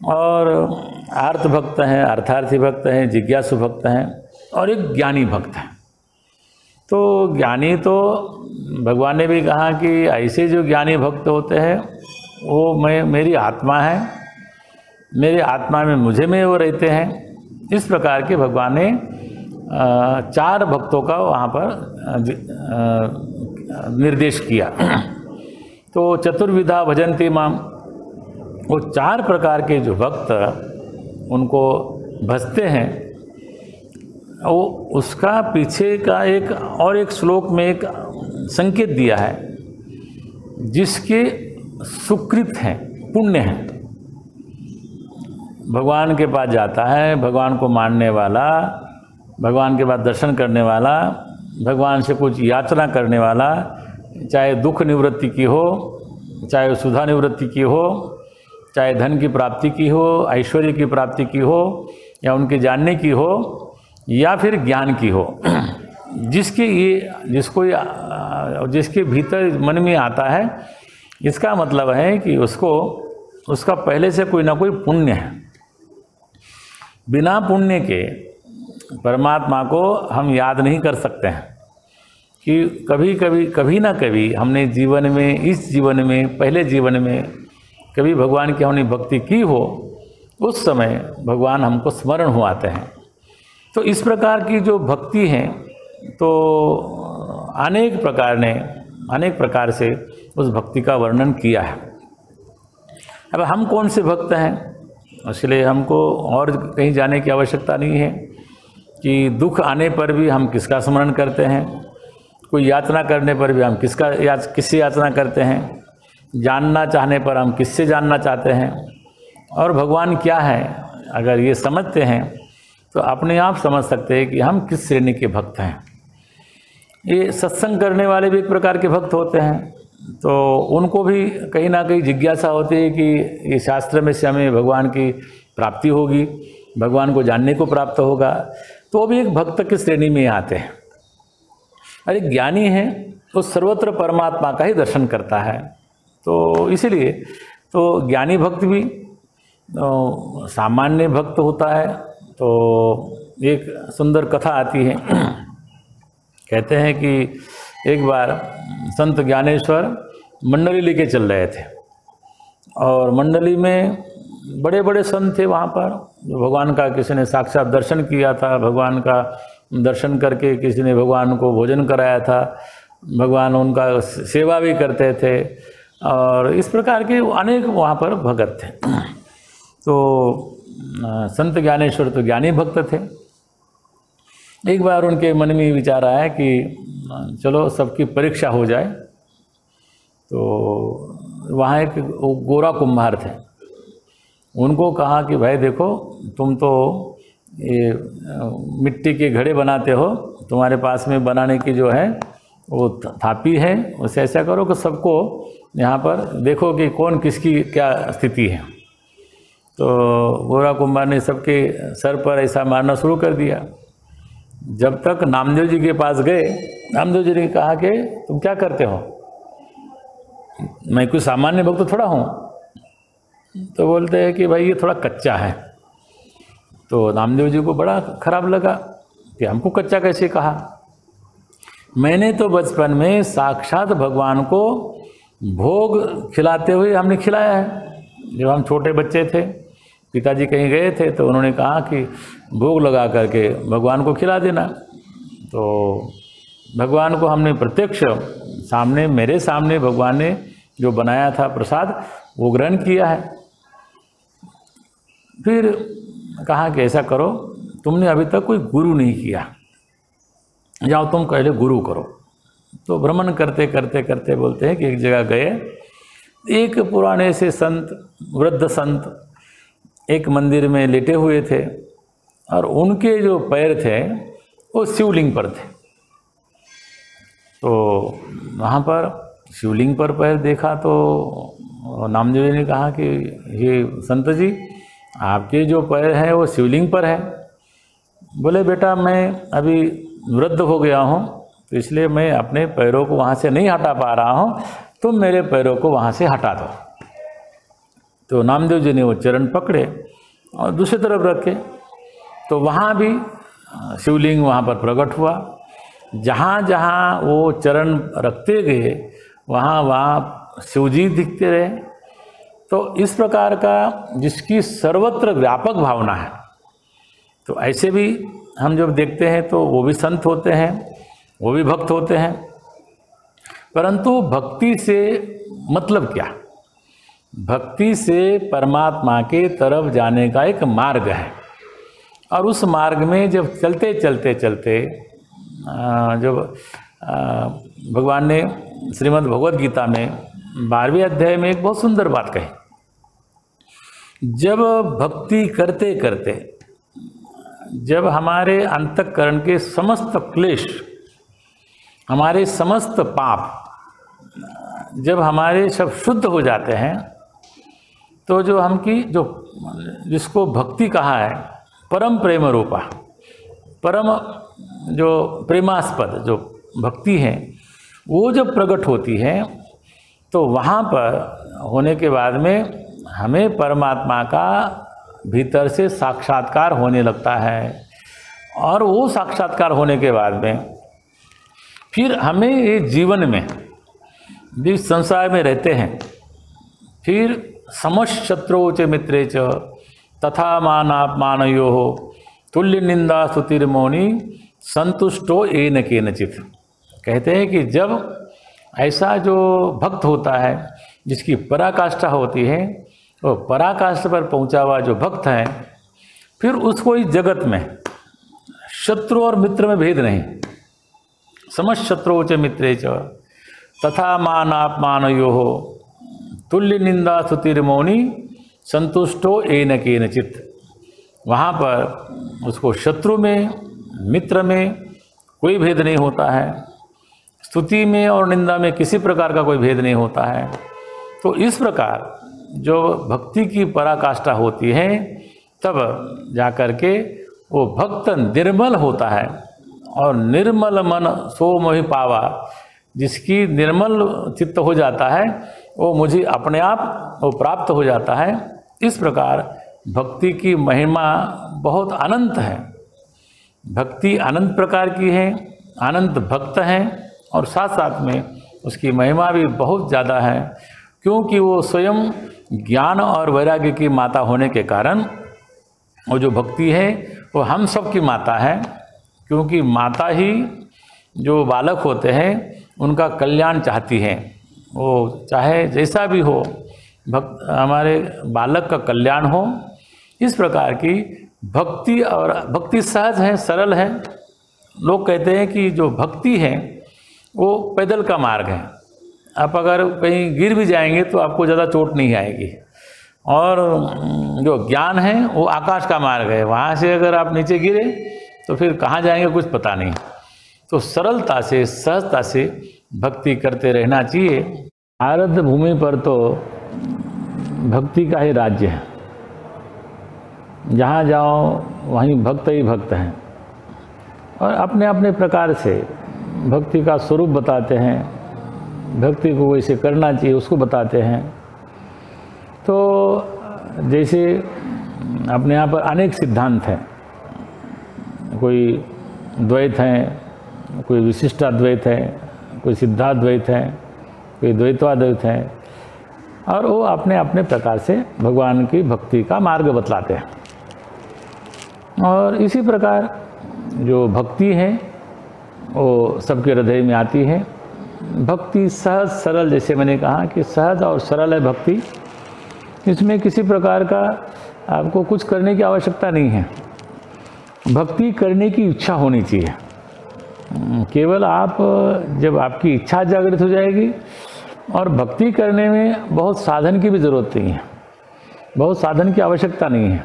और आर्त भक्त हैं, अर्थार्थी भक्त हैं, जिज्ञासु भक्त हैं, और एक ज्ञानी भक्त हैं। तो ज्ञानी तो भगवान ने भी कहा कि ऐसे जो ज्ञानी भक्त होते हैं वो मेरी आत्मा है, मेरे आत्मा में मुझे में वो रहते हैं। इस प्रकार के भगवान ने 4 भक्तों का वहाँ पर निर्देश किया। तो चतुर्विधा भजन्ति माम, वो 4 प्रकार के जो भक्त उनको भजते हैं, वो उसका पीछे का एक श्लोक में एक संकेत दिया है, जिसके सुकृत हैं, पुण्य हैं। भगवान के पास जाता है, भगवान को मानने वाला, भगवान के पास दर्शन करने वाला, भगवान से कुछ याचना करने वाला, चाहे दुख निवृत्ति की हो, चाहे सुधा निवृत्ति की हो, चाहे धन की प्राप्ति की हो, ऐश्वर्य की प्राप्ति की हो, या उनके जानने की हो, या फिर ज्ञान की हो, जिसके भीतर मन में आता है, इसका मतलब है कि उसका पहले से कोई ना कोई पुण्य है। बिना पुण्य के परमात्मा को हम याद नहीं कर सकते हैं कि कभी ना कभी हमने जीवन में, इस जीवन में, पहले जीवन में कभी भगवान की हमने भक्ति की हो, उस समय भगवान हमको स्मरण हो आते हैं। तो इस प्रकार की जो भक्ति है, तो अनेक प्रकार से उस भक्ति का वर्णन किया है। अब हम कौन से भक्त हैं, इसलिए हमको और कहीं जाने की आवश्यकता नहीं है कि दुख आने पर भी हम किसका स्मरण करते हैं, कोई याचना करने पर भी हम किससे याचना करते हैं, जानना चाहने पर हम किससे जानना चाहते हैं, और भगवान क्या है, अगर ये समझते हैं तो अपने आप समझ सकते हैं कि हम किस श्रेणी के भक्त हैं। ये सत्संग करने वाले भी एक प्रकार के भक्त होते हैं, तो उनको भी कहीं ना कहीं जिज्ञासा होती है कि ये शास्त्र में से हमें भगवान की प्राप्ति होगी, भगवान को जानने को प्राप्त होगा, तो भी एक भक्त की श्रेणी में आते हैं। और एक ज्ञानी है तो सर्वत्र परमात्मा का ही दर्शन करता है, तो इसीलिए तो ज्ञानी भक्त भी सामान्य भक्त होता है। तो एक सुंदर कथा आती है, कहते हैं कि एक बार संत ज्ञानेश्वर मंडली लेके चल रहे थे, और मंडली में बड़े बड़े संत थे वहाँ पर। भगवान का किसी ने साक्षात दर्शन किया था, भगवान का दर्शन करके किसी ने भगवान को भोजन कराया था, भगवान उनका सेवा भी करते थे, और इस प्रकार के अनेक वहाँ पर भगत थे। तो संत ज्ञानेश्वर तो ज्ञानी भक्त थे। एक बार उनके मन में विचार आया कि चलो सबकी परीक्षा हो जाए। तो वहाँ एक गोरा कुम्हार थे, उनको कहा कि भाई देखो, तुम तो ये मिट्टी के घड़े बनाते हो, तुम्हारे पास में बनाने की जो है वो थापी है, उसे ऐसा करो कि सबको यहाँ पर देखो कि कौन किसकी क्या स्थिति है। तो गोरा कुम्हार ने सबके सर पर ऐसा मारना शुरू कर दिया। जब तक नामदेव जी के पास गए, नामदेव जी ने कहा कि तुम क्या करते हो, मैं कोई सामान्य भक्त थोड़ा हूँ। तो बोलते हैं कि भाई ये थोड़ा कच्चा है। तो नामदेव जी को बड़ा खराब लगा कि हमको कच्चा कैसे कहा। मैंने तो बचपन में साक्षात भगवान को भोग खिलाते हुए हमने खिलाया है। जब हम छोटे बच्चे थे, पिताजी कहीं गए थे तो उन्होंने कहा कि भोग लगा करके भगवान को खिला देना। तो भगवान को हमने प्रत्यक्ष सामने, मेरे सामने भगवान ने जो बनाया था प्रसाद, वो ग्रहण किया है। फिर कहा कि ऐसा करो, तुमने अभी तक कोई गुरु नहीं किया, जाओ तुम पहले गुरु करो। तो भ्रमण करते करते करते बोलते हैं कि एक जगह गए, एक पुराने से संत, वृद्ध संत एक मंदिर में लेटे हुए थे, और उनके जो पैर थे वो शिवलिंग पर थे। तो वहाँ पर शिवलिंग पर पैर देखा तो नामदेव जी ने कहा कि ये संत जी, आपके जो पैर हैं वो शिवलिंग पर है। बोले बेटा, मैं अभी वृद्ध हो गया हूँ, तो इसलिए मैं अपने पैरों को वहाँ से नहीं हटा पा रहा हूँ, तुम मेरे पैरों को वहाँ से हटा दो। तो नामदेव जी ने वो चरण पकड़े और दूसरी तरफ रखे, तो वहाँ भी शिवलिंग वहाँ पर प्रकट हुआ। जहाँ जहाँ वो चरण रखते गए वहाँ वहाँ शिवजी दिखते रहे। तो इस प्रकार का जिसकी सर्वत्र व्यापक भावना है, तो ऐसे भी हम जब देखते हैं तो वो भी संत होते हैं, वो भी भक्त होते हैं। परंतु भक्ति से मतलब क्या? भक्ति से परमात्मा के तरफ जाने का एक मार्ग है, और उस मार्ग में जब चलते चलते चलते जब भगवान ने श्रीमद् भगवद गीता में 12वें अध्याय में एक बहुत सुंदर बात कही। जब भक्ति करते करते जब हमारे अंतःकरण के समस्त क्लेश हमारे समस्त पाप जब हमारे सब शुद्ध हो जाते हैं तो जो जिसको भक्ति कहा है, परम प्रेम रूपा, परम जो प्रेमास्पद जो भक्ति है, वो जब प्रकट होती है तो वहाँ पर होने के बाद में हमें परमात्मा का भीतर से साक्षात्कार होने लगता है। और वो साक्षात्कार होने के बाद में फिर हमें ये जीवन में जिस संसार में रहते हैं, फिर समस्त शत्रु च मित्रे च तथा मानापमानयो तुल्य निंदा स्तुतिर्मौनि संतुष्टो येन केनचित्। कहते हैं कि जब ऐसा जो भक्त होता है जिसकी पराकाष्ठा होती है, वो पराकाष्ठा पर पहुंचा हुआ जो भक्त है, फिर उसको इस जगत में शत्रु और मित्र में भेद नहीं। समस्त शत्रु च मित्रे च तथा मानापमानयो तुल्य निंदा स्तुतिर्मौनि संतुष्टो येन केनचित्। वहाँ पर उसको शत्रु में मित्र में कोई भेद नहीं होता है, स्तुति में और निंदा में किसी प्रकार का कोई भेद नहीं होता है। तो इस प्रकार जो भक्ति की पराकाष्ठा होती है, तब जाकर के वो भक्त निर्मल होता है। और निर्मल मन सो मोहि पावा, जिसकी निर्मल चित्त हो जाता है वो मुझे अपने आप वो प्राप्त हो जाता है। इस प्रकार भक्ति की महिमा बहुत अनंत है। भक्ति अनंत प्रकार की है, अनंत भक्त हैं, और साथ साथ में उसकी महिमा भी बहुत ज़्यादा है, क्योंकि वो स्वयं ज्ञान और वैराग्य की माता होने के कारण वो जो भक्ति है वो हम सब की माता है। क्योंकि माता ही जो बालक होते हैं उनका कल्याण चाहती है। वो चाहे जैसा भी हो, हमारे बालक का कल्याण हो। इस प्रकार की भक्ति, और भक्ति सहज है, सरल है। लोग कहते हैं कि जो भक्ति है वो पैदल का मार्ग है। आप अगर कहीं गिर भी जाएंगे तो आपको ज़्यादा चोट नहीं आएगी। और जो ज्ञान है वो आकाश का मार्ग है, वहाँ से अगर आप नीचे गिरे तो फिर कहाँ जाएंगे कुछ पता नहीं। तो सरलता से, सहजता से भक्ति करते रहना चाहिए। भारत भूमि पर तो भक्ति का ही राज्य है। जहाँ जाओ वहीं भक्त ही भक्त हैं, और अपने अपने प्रकार से भक्ति का स्वरूप बताते हैं, भक्ति को वैसे करना चाहिए उसको बताते हैं। तो जैसे अपने यहाँ पर अनेक सिद्धांत हैं, कोई द्वैत हैं, कोई विशिष्टाद्वैत है, कोई सिद्धाद्वैत है, कोई द्वैतवाद्वैत है, और वो अपने अपने प्रकार से भगवान की भक्ति का मार्ग बतलाते हैं। और इसी प्रकार जो भक्ति है वो सबके हृदय में आती है। भक्ति सहज सरल, जैसे मैंने कहा कि सहज और सरल है भक्ति। इसमें किसी प्रकार का आपको कुछ करने की आवश्यकता नहीं है। भक्ति करने की इच्छा होनी चाहिए। केवल आप जब आपकी इच्छा जागृत हो जाएगी, और भक्ति करने में बहुत साधन की भी ज़रूरत नहीं है, बहुत साधन की आवश्यकता नहीं है।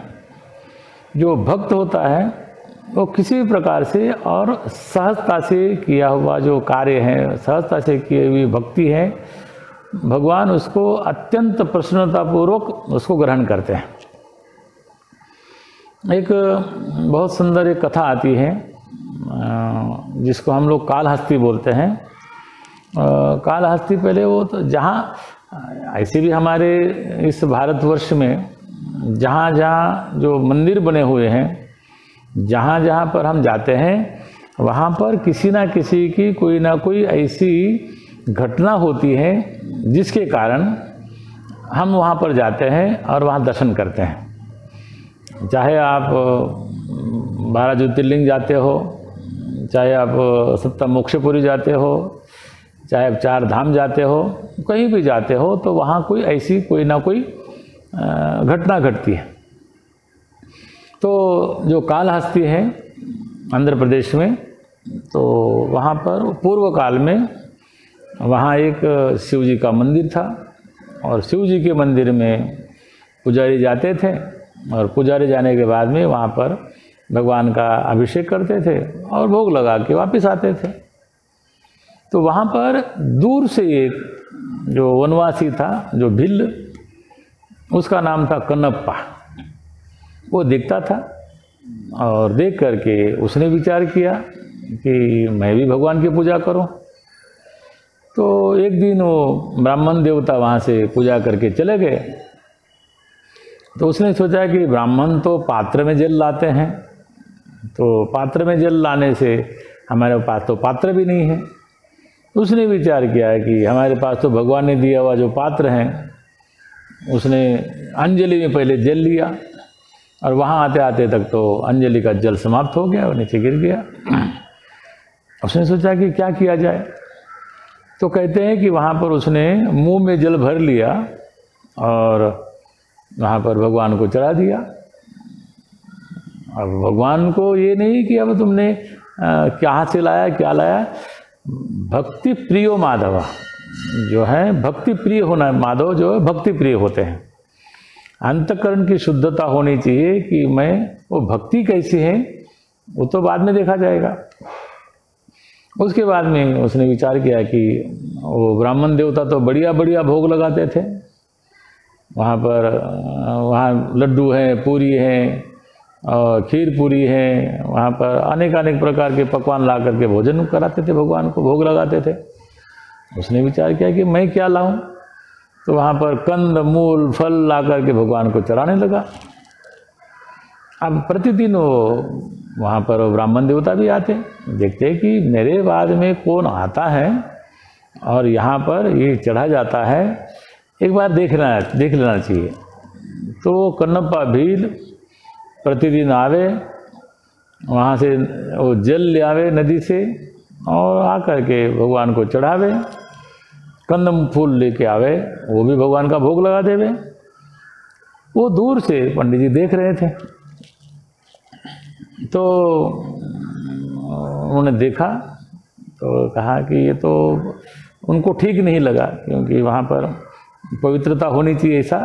जो भक्त होता है वो किसी भी प्रकार से और सहजता से किया हुआ जो कार्य है, सहजता से की हुई भक्ति है, भगवान उसको अत्यंत प्रसन्नतापूर्वक उसको ग्रहण करते हैं। एक बहुत सुंदर एक कथा आती है जिसको हम लोग कालहस्ती बोलते हैं। कालहस्ती पहले वो तो जहाँ ऐसे भी हमारे इस भारतवर्ष में जहाँ जहाँ जो मंदिर बने हुए हैं, जहाँ जहाँ पर हम जाते हैं, वहाँ पर किसी ना किसी की कोई ना कोई ऐसी घटना होती है जिसके कारण हम वहाँ पर जाते हैं और वहाँ दर्शन करते हैं। चाहे आप 12 ज्योतिर्लिंग जाते हो, चाहे आप सप्तमोक्षपुरी जाते हो, चाहे आप 4 धाम जाते हो, कहीं भी जाते हो, तो वहाँ कोई ऐसी कोई ना कोई घटना घटती है। तो जो कालहस्ती है आंध्र प्रदेश में, तो वहाँ पर पूर्व काल में वहाँ एक शिव जी का मंदिर था, और शिव जी के मंदिर में पुजारी जाते थे, और पुजारी जाने के बाद में वहाँ पर भगवान का अभिषेक करते थे और भोग लगा के वापस आते थे। तो वहाँ पर दूर से एक जो वनवासी था, जो भिल्ल, उसका नाम था कन्नप्पा, वो दिखता था। और देख करके उसने विचार किया कि मैं भी भगवान की पूजा करूं। तो एक दिन वो ब्राह्मण देवता वहाँ से पूजा करके चले गए। तो उसने सोचा कि ब्राह्मण तो पात्र में जल लाते हैं, तो पात्र में जल लाने से हमारे पास तो पात्र भी नहीं है। उसने विचार किया कि हमारे पास तो भगवान ने दिया हुआ जो पात्र हैं, उसने अंजलि में पहले जल लिया और वहाँ आते आते तक तो अंजलि का जल समाप्त हो गया और नीचे गिर गया। उसने सोचा कि क्या किया जाए। तो कहते हैं कि वहाँ पर उसने मुंह में जल भर लिया और वहाँ पर भगवान को चढ़ा दिया। अब भगवान को ये नहीं कि अब तुमने कहाँ से लाया, क्या लाया। भक्ति प्रियो माधव जो है, भक्ति प्रिय होना, माधव जो है भक्ति प्रिय होते हैं। अंतःकरण की शुद्धता होनी चाहिए कि मैं वो भक्ति कैसी है वो तो बाद में देखा जाएगा। उसके बाद में उसने विचार किया कि वो ब्राह्मण देवता तो बढ़िया बढ़िया भोग लगाते थे, वहाँ पर वहाँ लड्डू हैं, पूरी हैं और खीर पूरी है, वहाँ पर अनेक अनेक प्रकार के पकवान ला करके भोजन कराते थे, भगवान को भोग लगाते थे। उसने विचार किया कि मैं क्या लाऊं, तो वहाँ पर कंद मूल फल ला करके भगवान को चढ़ाने लगा। अब प्रतिदिन वो वहाँ पर ब्राह्मण देवता भी आते, देखते कि मेरे बाद में कौन आता है और यहाँ पर ये चढ़ा जाता है, एक बार देख लेना चाहिए। तो वो कन्नप्पा भील प्रतिदिन आवे, वहाँ से वो जल ले आवे नदी से और आकर के भगवान को चढ़ावे, कंदम फूल लेके आवे, वो भी भगवान का भोग लगा देवे। वो दूर से पंडित जी देख रहे थे, तो उन्होंने देखा तो कहा कि ये तो उनको ठीक नहीं लगा, क्योंकि वहाँ पर पवित्रता होनी चाहिए, ऐसा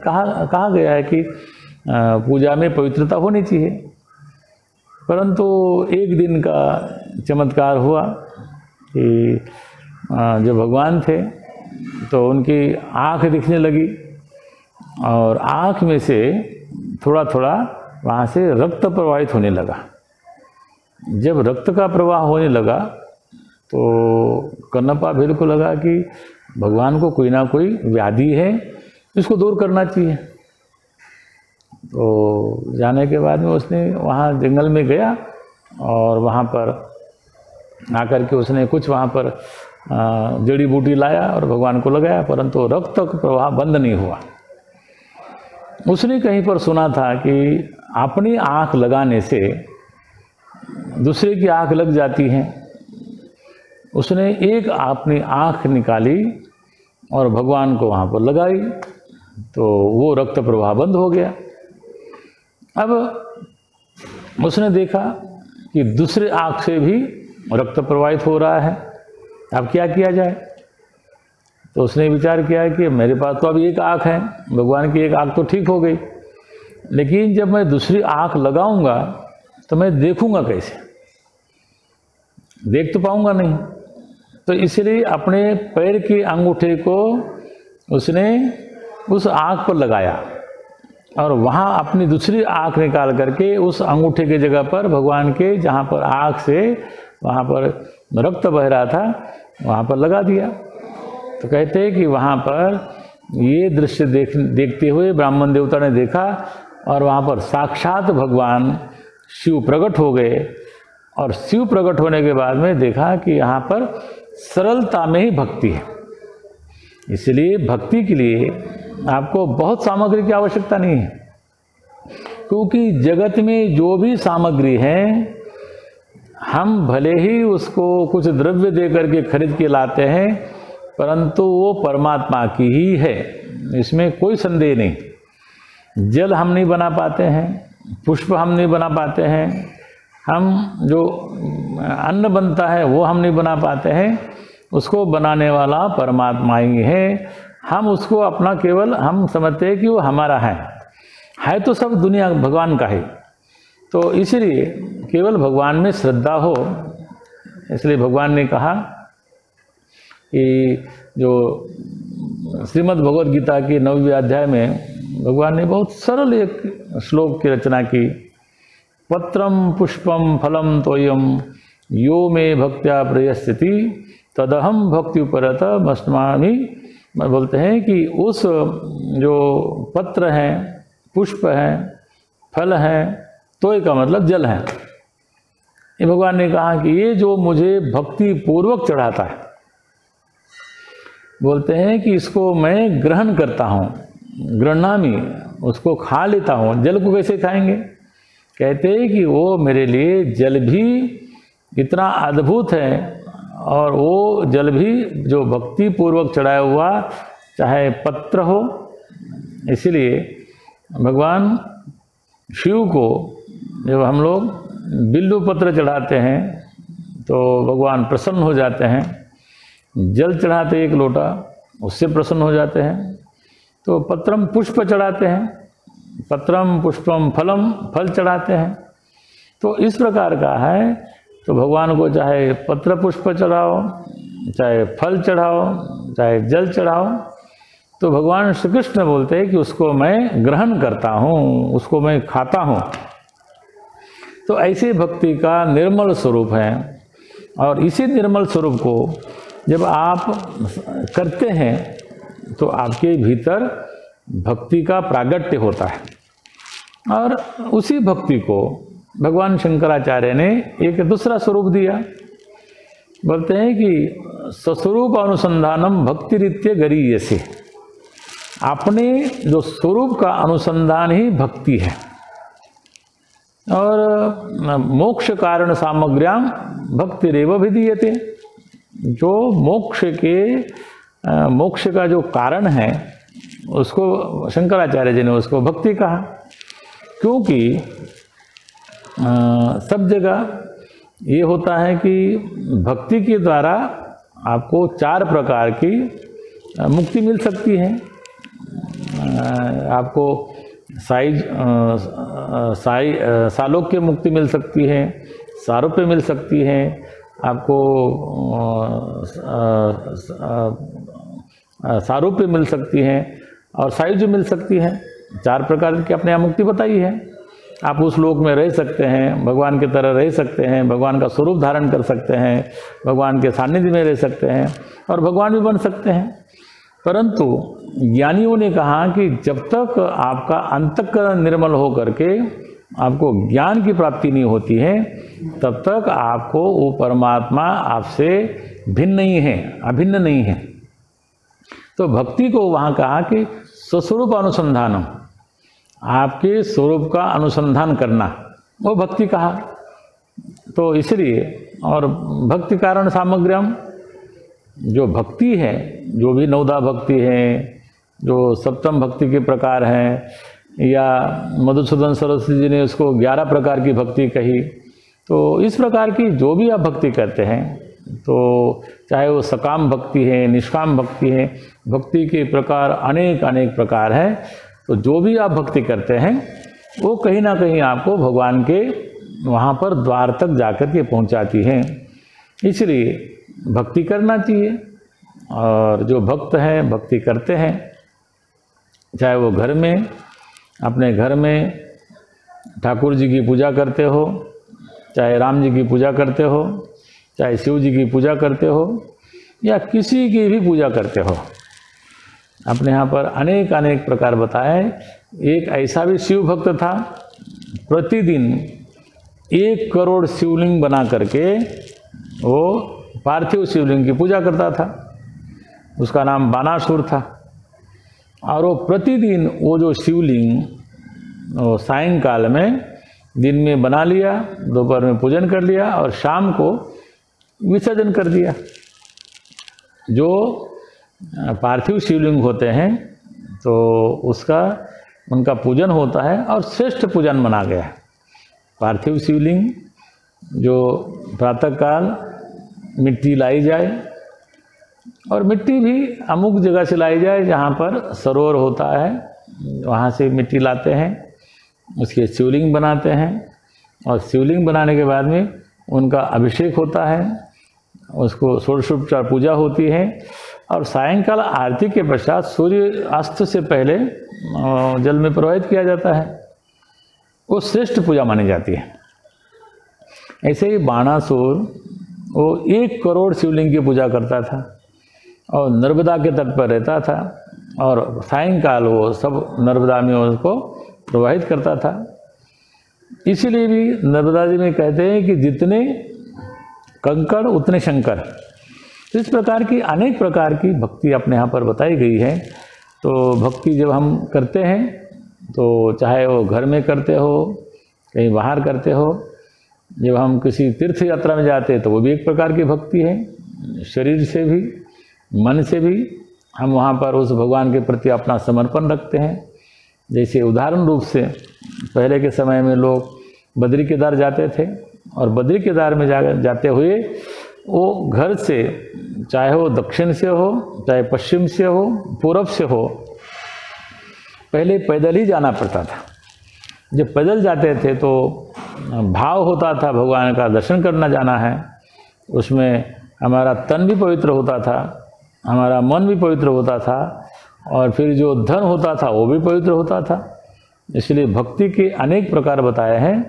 कहा गया है कि पूजा में पवित्रता होनी चाहिए। परंतु एक दिन का चमत्कार हुआ कि जो भगवान थे तो उनकी आँख दिखने लगी और आँख में से थोड़ा थोड़ा वहाँ से रक्त प्रवाहित होने लगा। जब रक्त का प्रवाह होने लगा तो कन्नप्पा भील को लगा कि भगवान को कोई ना कोई व्याधि है, इसको दूर करना चाहिए। तो जाने के बाद में उसने वहाँ जंगल में गया और वहाँ पर आकर के उसने कुछ वहाँ पर जड़ी बूटी लाया और भगवान को लगाया, परंतु रक्त का प्रवाह बंद नहीं हुआ। उसने कहीं पर सुना था कि अपनी आँख लगाने से दूसरे की आँख लग जाती है। उसने एक अपनी आँख निकाली और भगवान को वहाँ पर लगाई, तो वो रक्त प्रवाह बंद हो गया। अब उसने देखा कि दूसरे आँख से भी रक्त प्रवाहित हो रहा है, अब क्या किया जाए। तो उसने विचार किया कि मेरे पास तो अभी एक आँख है, भगवान की एक आँख तो ठीक हो गई, लेकिन जब मैं दूसरी आँख लगाऊंगा तो मैं देखूंगा कैसे, देख तो पाऊंगा नहीं। तो इसलिए अपने पैर के अंगूठे को उसने उस आँख पर लगाया और वहाँ अपनी दूसरी आँख निकाल करके उस अंगूठे की जगह पर भगवान के जहाँ पर आँख से वहाँ पर रक्त बह रहा था वहाँ पर लगा दिया। तो कहते हैं कि वहाँ पर ये दृश्य देखते हुए ब्राह्मण देवता ने देखा और वहाँ पर साक्षात भगवान शिव प्रकट हो गए। और शिव प्रकट होने के बाद में देखा कि यहाँ पर सरलता में ही भक्ति है। इसलिए भक्ति के लिए आपको बहुत सामग्री की आवश्यकता नहीं है, क्योंकि जगत में जो भी सामग्री है हम भले ही उसको कुछ द्रव्य दे करके खरीद के लाते हैं, परंतु वो परमात्मा की ही है, इसमें कोई संदेह नहीं। जल हम नहीं बना पाते हैं, पुष्प हम नहीं बना पाते हैं, हम जो अन्न बनता है वो हम नहीं बना पाते हैं, उसको बनाने वाला परमात्मा ही है। हम उसको अपना केवल हम समझते हैं कि वो हमारा है तो सब दुनिया भगवान का है। तो इसलिए केवल भगवान में श्रद्धा हो, इसलिए भगवान ने कहा कि जो श्रीमद् भगवद गीता के 9वें अध्याय में भगवान ने बहुत सरल एक श्लोक की रचना की। पत्रम पुष्पम फलम तोयम यो मे भक्त्या प्रयस्यति तदहम भक्ति उपरत मस्मामि। बोलते हैं कि उस जो पत्र हैं, पुष्प हैं, फल हैं, तोय का मतलब जल है, ये भगवान ने कहा कि ये जो मुझे भक्ति पूर्वक चढ़ाता है, बोलते हैं कि इसको मैं ग्रहण करता हूँ, गृह्णामि, उसको खा लेता हूँ। जल को कैसे खाएंगे? कहते हैं कि वो मेरे लिए जल भी इतना अद्भुत है, और वो जल भी जो भक्ति पूर्वक चढ़ाया हुआ, चाहे पत्र हो। इसलिए भगवान शिव को जब हम लोग बिल्व पत्र चढ़ाते हैं तो भगवान प्रसन्न हो जाते हैं। जल चढ़ाते एक लोटा, उससे प्रसन्न हो जाते हैं। तो पत्रम पुष्प चढ़ाते हैं, पत्रम पुष्पम फलम, फल चढ़ाते हैं। तो इस प्रकार का है। तो भगवान को चाहे पत्र पुष्प चढ़ाओ, चाहे फल चढ़ाओ, चाहे जल चढ़ाओ, तो भगवान श्री कृष्ण बोलते हैं कि उसको मैं ग्रहण करता हूँ, उसको मैं खाता हूँ। तो ऐसे भक्ति का निर्मल स्वरूप है। और इसी निर्मल स्वरूप को जब आप करते हैं तो आपके भीतर भक्ति का प्रागट्य होता है। और उसी भक्ति को भगवान शंकराचार्य ने एक दूसरा स्वरूप दिया। बोलते हैं कि स्वस्वरूप अनुसंधानम भक्ति रीत्य गरीयसे। अपने जो स्वरूप का अनुसंधान ही भक्ति है। और मोक्ष कारण सामग्र्याम भक्ति रेव विधीयते। जो मोक्ष का जो कारण है उसको शंकराचार्य जी ने उसको भक्ति कहा। क्योंकि सब जगह ये होता है कि भक्ति के द्वारा आपको 4 प्रकार की मुक्ति मिल सकती है। आपको सालोक्य मुक्ति मिल सकती है, सारूप्य मिल सकती है, आपको सारूप्य मिल सकती है और सायुज्य मिल सकती है। 4 प्रकार की अपने यहाँ मुक्ति बताई है। आप उस लोक में रह सकते हैं, भगवान की तरह रह सकते हैं, भगवान का स्वरूप धारण कर सकते हैं, भगवान के सानिध्य में रह सकते हैं और भगवान भी बन सकते हैं। परंतु ज्ञानियों ने कहा कि जब तक आपका अंतःकरण निर्मल हो करके आपको ज्ञान की प्राप्ति नहीं होती है, तब तक आपको वो परमात्मा आपसे भिन्न नहीं है, अभिन्न नहीं है। तो भक्ति को वहाँ कहा कि स्वस्वरूप अनुसंधानम, आपके स्वरूप का अनुसंधान करना, वो भक्ति कहा। तो इसलिए और भक्ति कारण सामग्र्यम, जो भक्ति है, जो भी 9दा भक्ति है, जो सप्तम भक्ति के प्रकार हैं, या मधुसूदन सरस्वती जी ने उसको 11 प्रकार की भक्ति कही। तो इस प्रकार की जो भी आप भक्ति करते हैं, तो चाहे वो सकाम भक्ति है, निष्काम भक्ति है, भक्ति के प्रकार अनेक अनेक प्रकार हैं। तो जो भी आप भक्ति करते हैं वो कहीं ना कहीं आपको भगवान के वहाँ पर द्वार तक जाकर के पहुँचाती हैं। इसलिए भक्ति करना चाहिए। और जो भक्त हैं भक्ति करते हैं, चाहे वो घर में, अपने घर में ठाकुर जी की पूजा करते हो, चाहे राम जी की पूजा करते हो, चाहे शिव जी की पूजा करते हो, या किसी की भी पूजा करते हो। अपने यहाँ पर अनेक अनेक प्रकार बताए। एक ऐसा भी शिव भक्त था, प्रतिदिन 1 करोड़ शिवलिंग बना करके वो पार्थिव शिवलिंग की पूजा करता था। उसका नाम बानासुर था। और वो प्रतिदिन वो जो शिवलिंग वो सायंकाल में, दिन में बना लिया, दोपहर में पूजन कर लिया और शाम को विसर्जन कर दिया। जो पार्थिव शिवलिंग होते हैं तो उनका पूजन होता है और श्रेष्ठ पूजन माना गया है। पार्थिव शिवलिंग जो प्रातःकाल मिट्टी लाई जाए, और मिट्टी भी अमुक जगह से लाई जाए जहाँ पर सरोवर होता है, वहाँ से मिट्टी लाते हैं, उसके शिवलिंग बनाते हैं और शिवलिंग बनाने के बाद में उनका अभिषेक होता है। उसको षोडशोपचार पूजा होती है और सायंकाल आरती के पश्चात सूर्य अस्त से पहले जल में प्रवाहित किया जाता है। वो श्रेष्ठ पूजा मानी जाती है। ऐसे ही बाणासुर वो 1 करोड़ शिवलिंग की पूजा करता था और नर्मदा के तट पर रहता था और सायंकाल वो सब नर्मदा में उसको प्रवाहित करता था। इसीलिए भी नर्मदा जी में कहते हैं कि जितने कंकड़ उतने शंकर। तो इस प्रकार की अनेक प्रकार की भक्ति अपने यहाँ पर बताई गई है। तो भक्ति जब हम करते हैं तो चाहे वो घर में करते हो, कहीं बाहर करते हो, जब हम किसी तीर्थ यात्रा में जाते हैं तो वो भी एक प्रकार की भक्ति है। शरीर से भी मन से भी हम वहाँ पर उस भगवान के प्रति अपना समर्पण रखते हैं। जैसे उदाहरण रूप से पहले के समय में लोग बद्री केदार जाते थे और बद्री केदार में जाते हुए वो घर से, चाहे वो दक्षिण से हो, चाहे पश्चिम से हो, पूरब से हो, पहले पैदल ही जाना पड़ता था। जब पैदल जाते थे तो भाव होता था भगवान का दर्शन करना जाना है। उसमें हमारा तन भी पवित्र होता था, हमारा मन भी पवित्र होता था और फिर जो धन होता था वो भी पवित्र होता था। इसलिए भक्ति के अनेक प्रकार बताए हैं।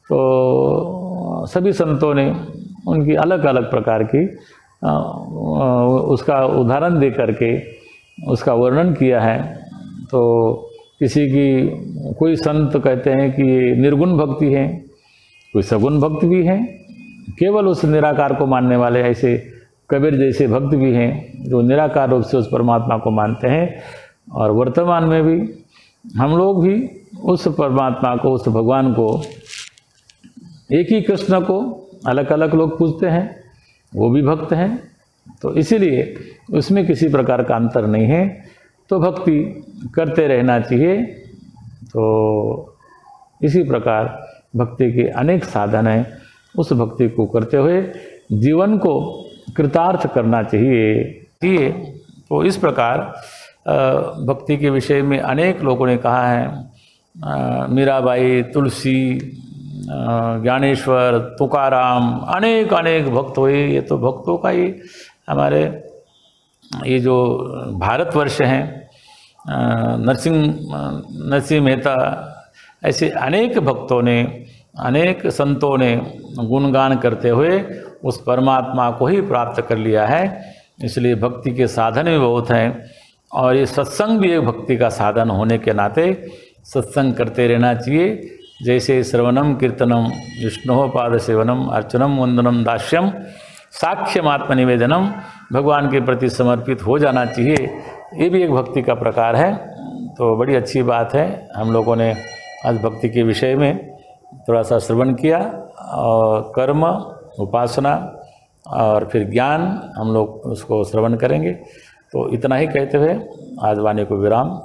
तो सभी संतों ने उनकी अलग अलग प्रकार की उसका उदाहरण दे करके उसका वर्णन किया है। तो किसी की कोई संत कहते हैं कि ये निर्गुण भक्ति है, कोई सगुण भक्त भी हैं, केवल उस निराकार को मानने वाले ऐसे कबीर जैसे भक्त भी हैं जो निराकार रूप से उस परमात्मा को मानते हैं। और वर्तमान में भी हम लोग भी उस परमात्मा को, उस भगवान को, एक ही कृष्ण को अलग अलग लोग पूजते हैं, वो भी भक्त हैं। तो इसीलिए उसमें किसी प्रकार का अंतर नहीं है। तो भक्ति करते रहना चाहिए। तो इसी प्रकार भक्ति के अनेक साधन हैं। उस भक्ति को करते हुए जीवन को कृतार्थ करना चाहिए। तो इस प्रकार भक्ति के विषय में अनेक लोगों ने कहा है। मीराबाई, तुलसी, ज्ञानेश्वर, तुकाराम, अनेक अनेक भक्त हुए। ये तो भक्तों का ही हमारे ये जो भारतवर्ष हैं, नरसिंह मेहता, ऐसे अनेक भक्तों ने, अनेक संतों ने गुणगान करते हुए उस परमात्मा को ही प्राप्त कर लिया है। इसलिए भक्ति के साधन भी बहुत हैं और ये सत्संग भी एक भक्ति का साधन होने के नाते सत्संग करते रहना चाहिए। जैसे श्रवणम कीर्तनम विष्णु पाद सेवनम अर्चनम वंदनम दास्यम साक्ष्यम आत्मनिवेदनम, भगवान के प्रति समर्पित हो जाना चाहिए। ये भी एक भक्ति का प्रकार है। तो बड़ी अच्छी बात है, हम लोगों ने आज भक्ति के विषय में थोड़ा सा श्रवण किया और कर्म, उपासना और फिर ज्ञान हम लोग उसको श्रवण करेंगे। तो इतना ही कहते हुए आज वाणी को विराम।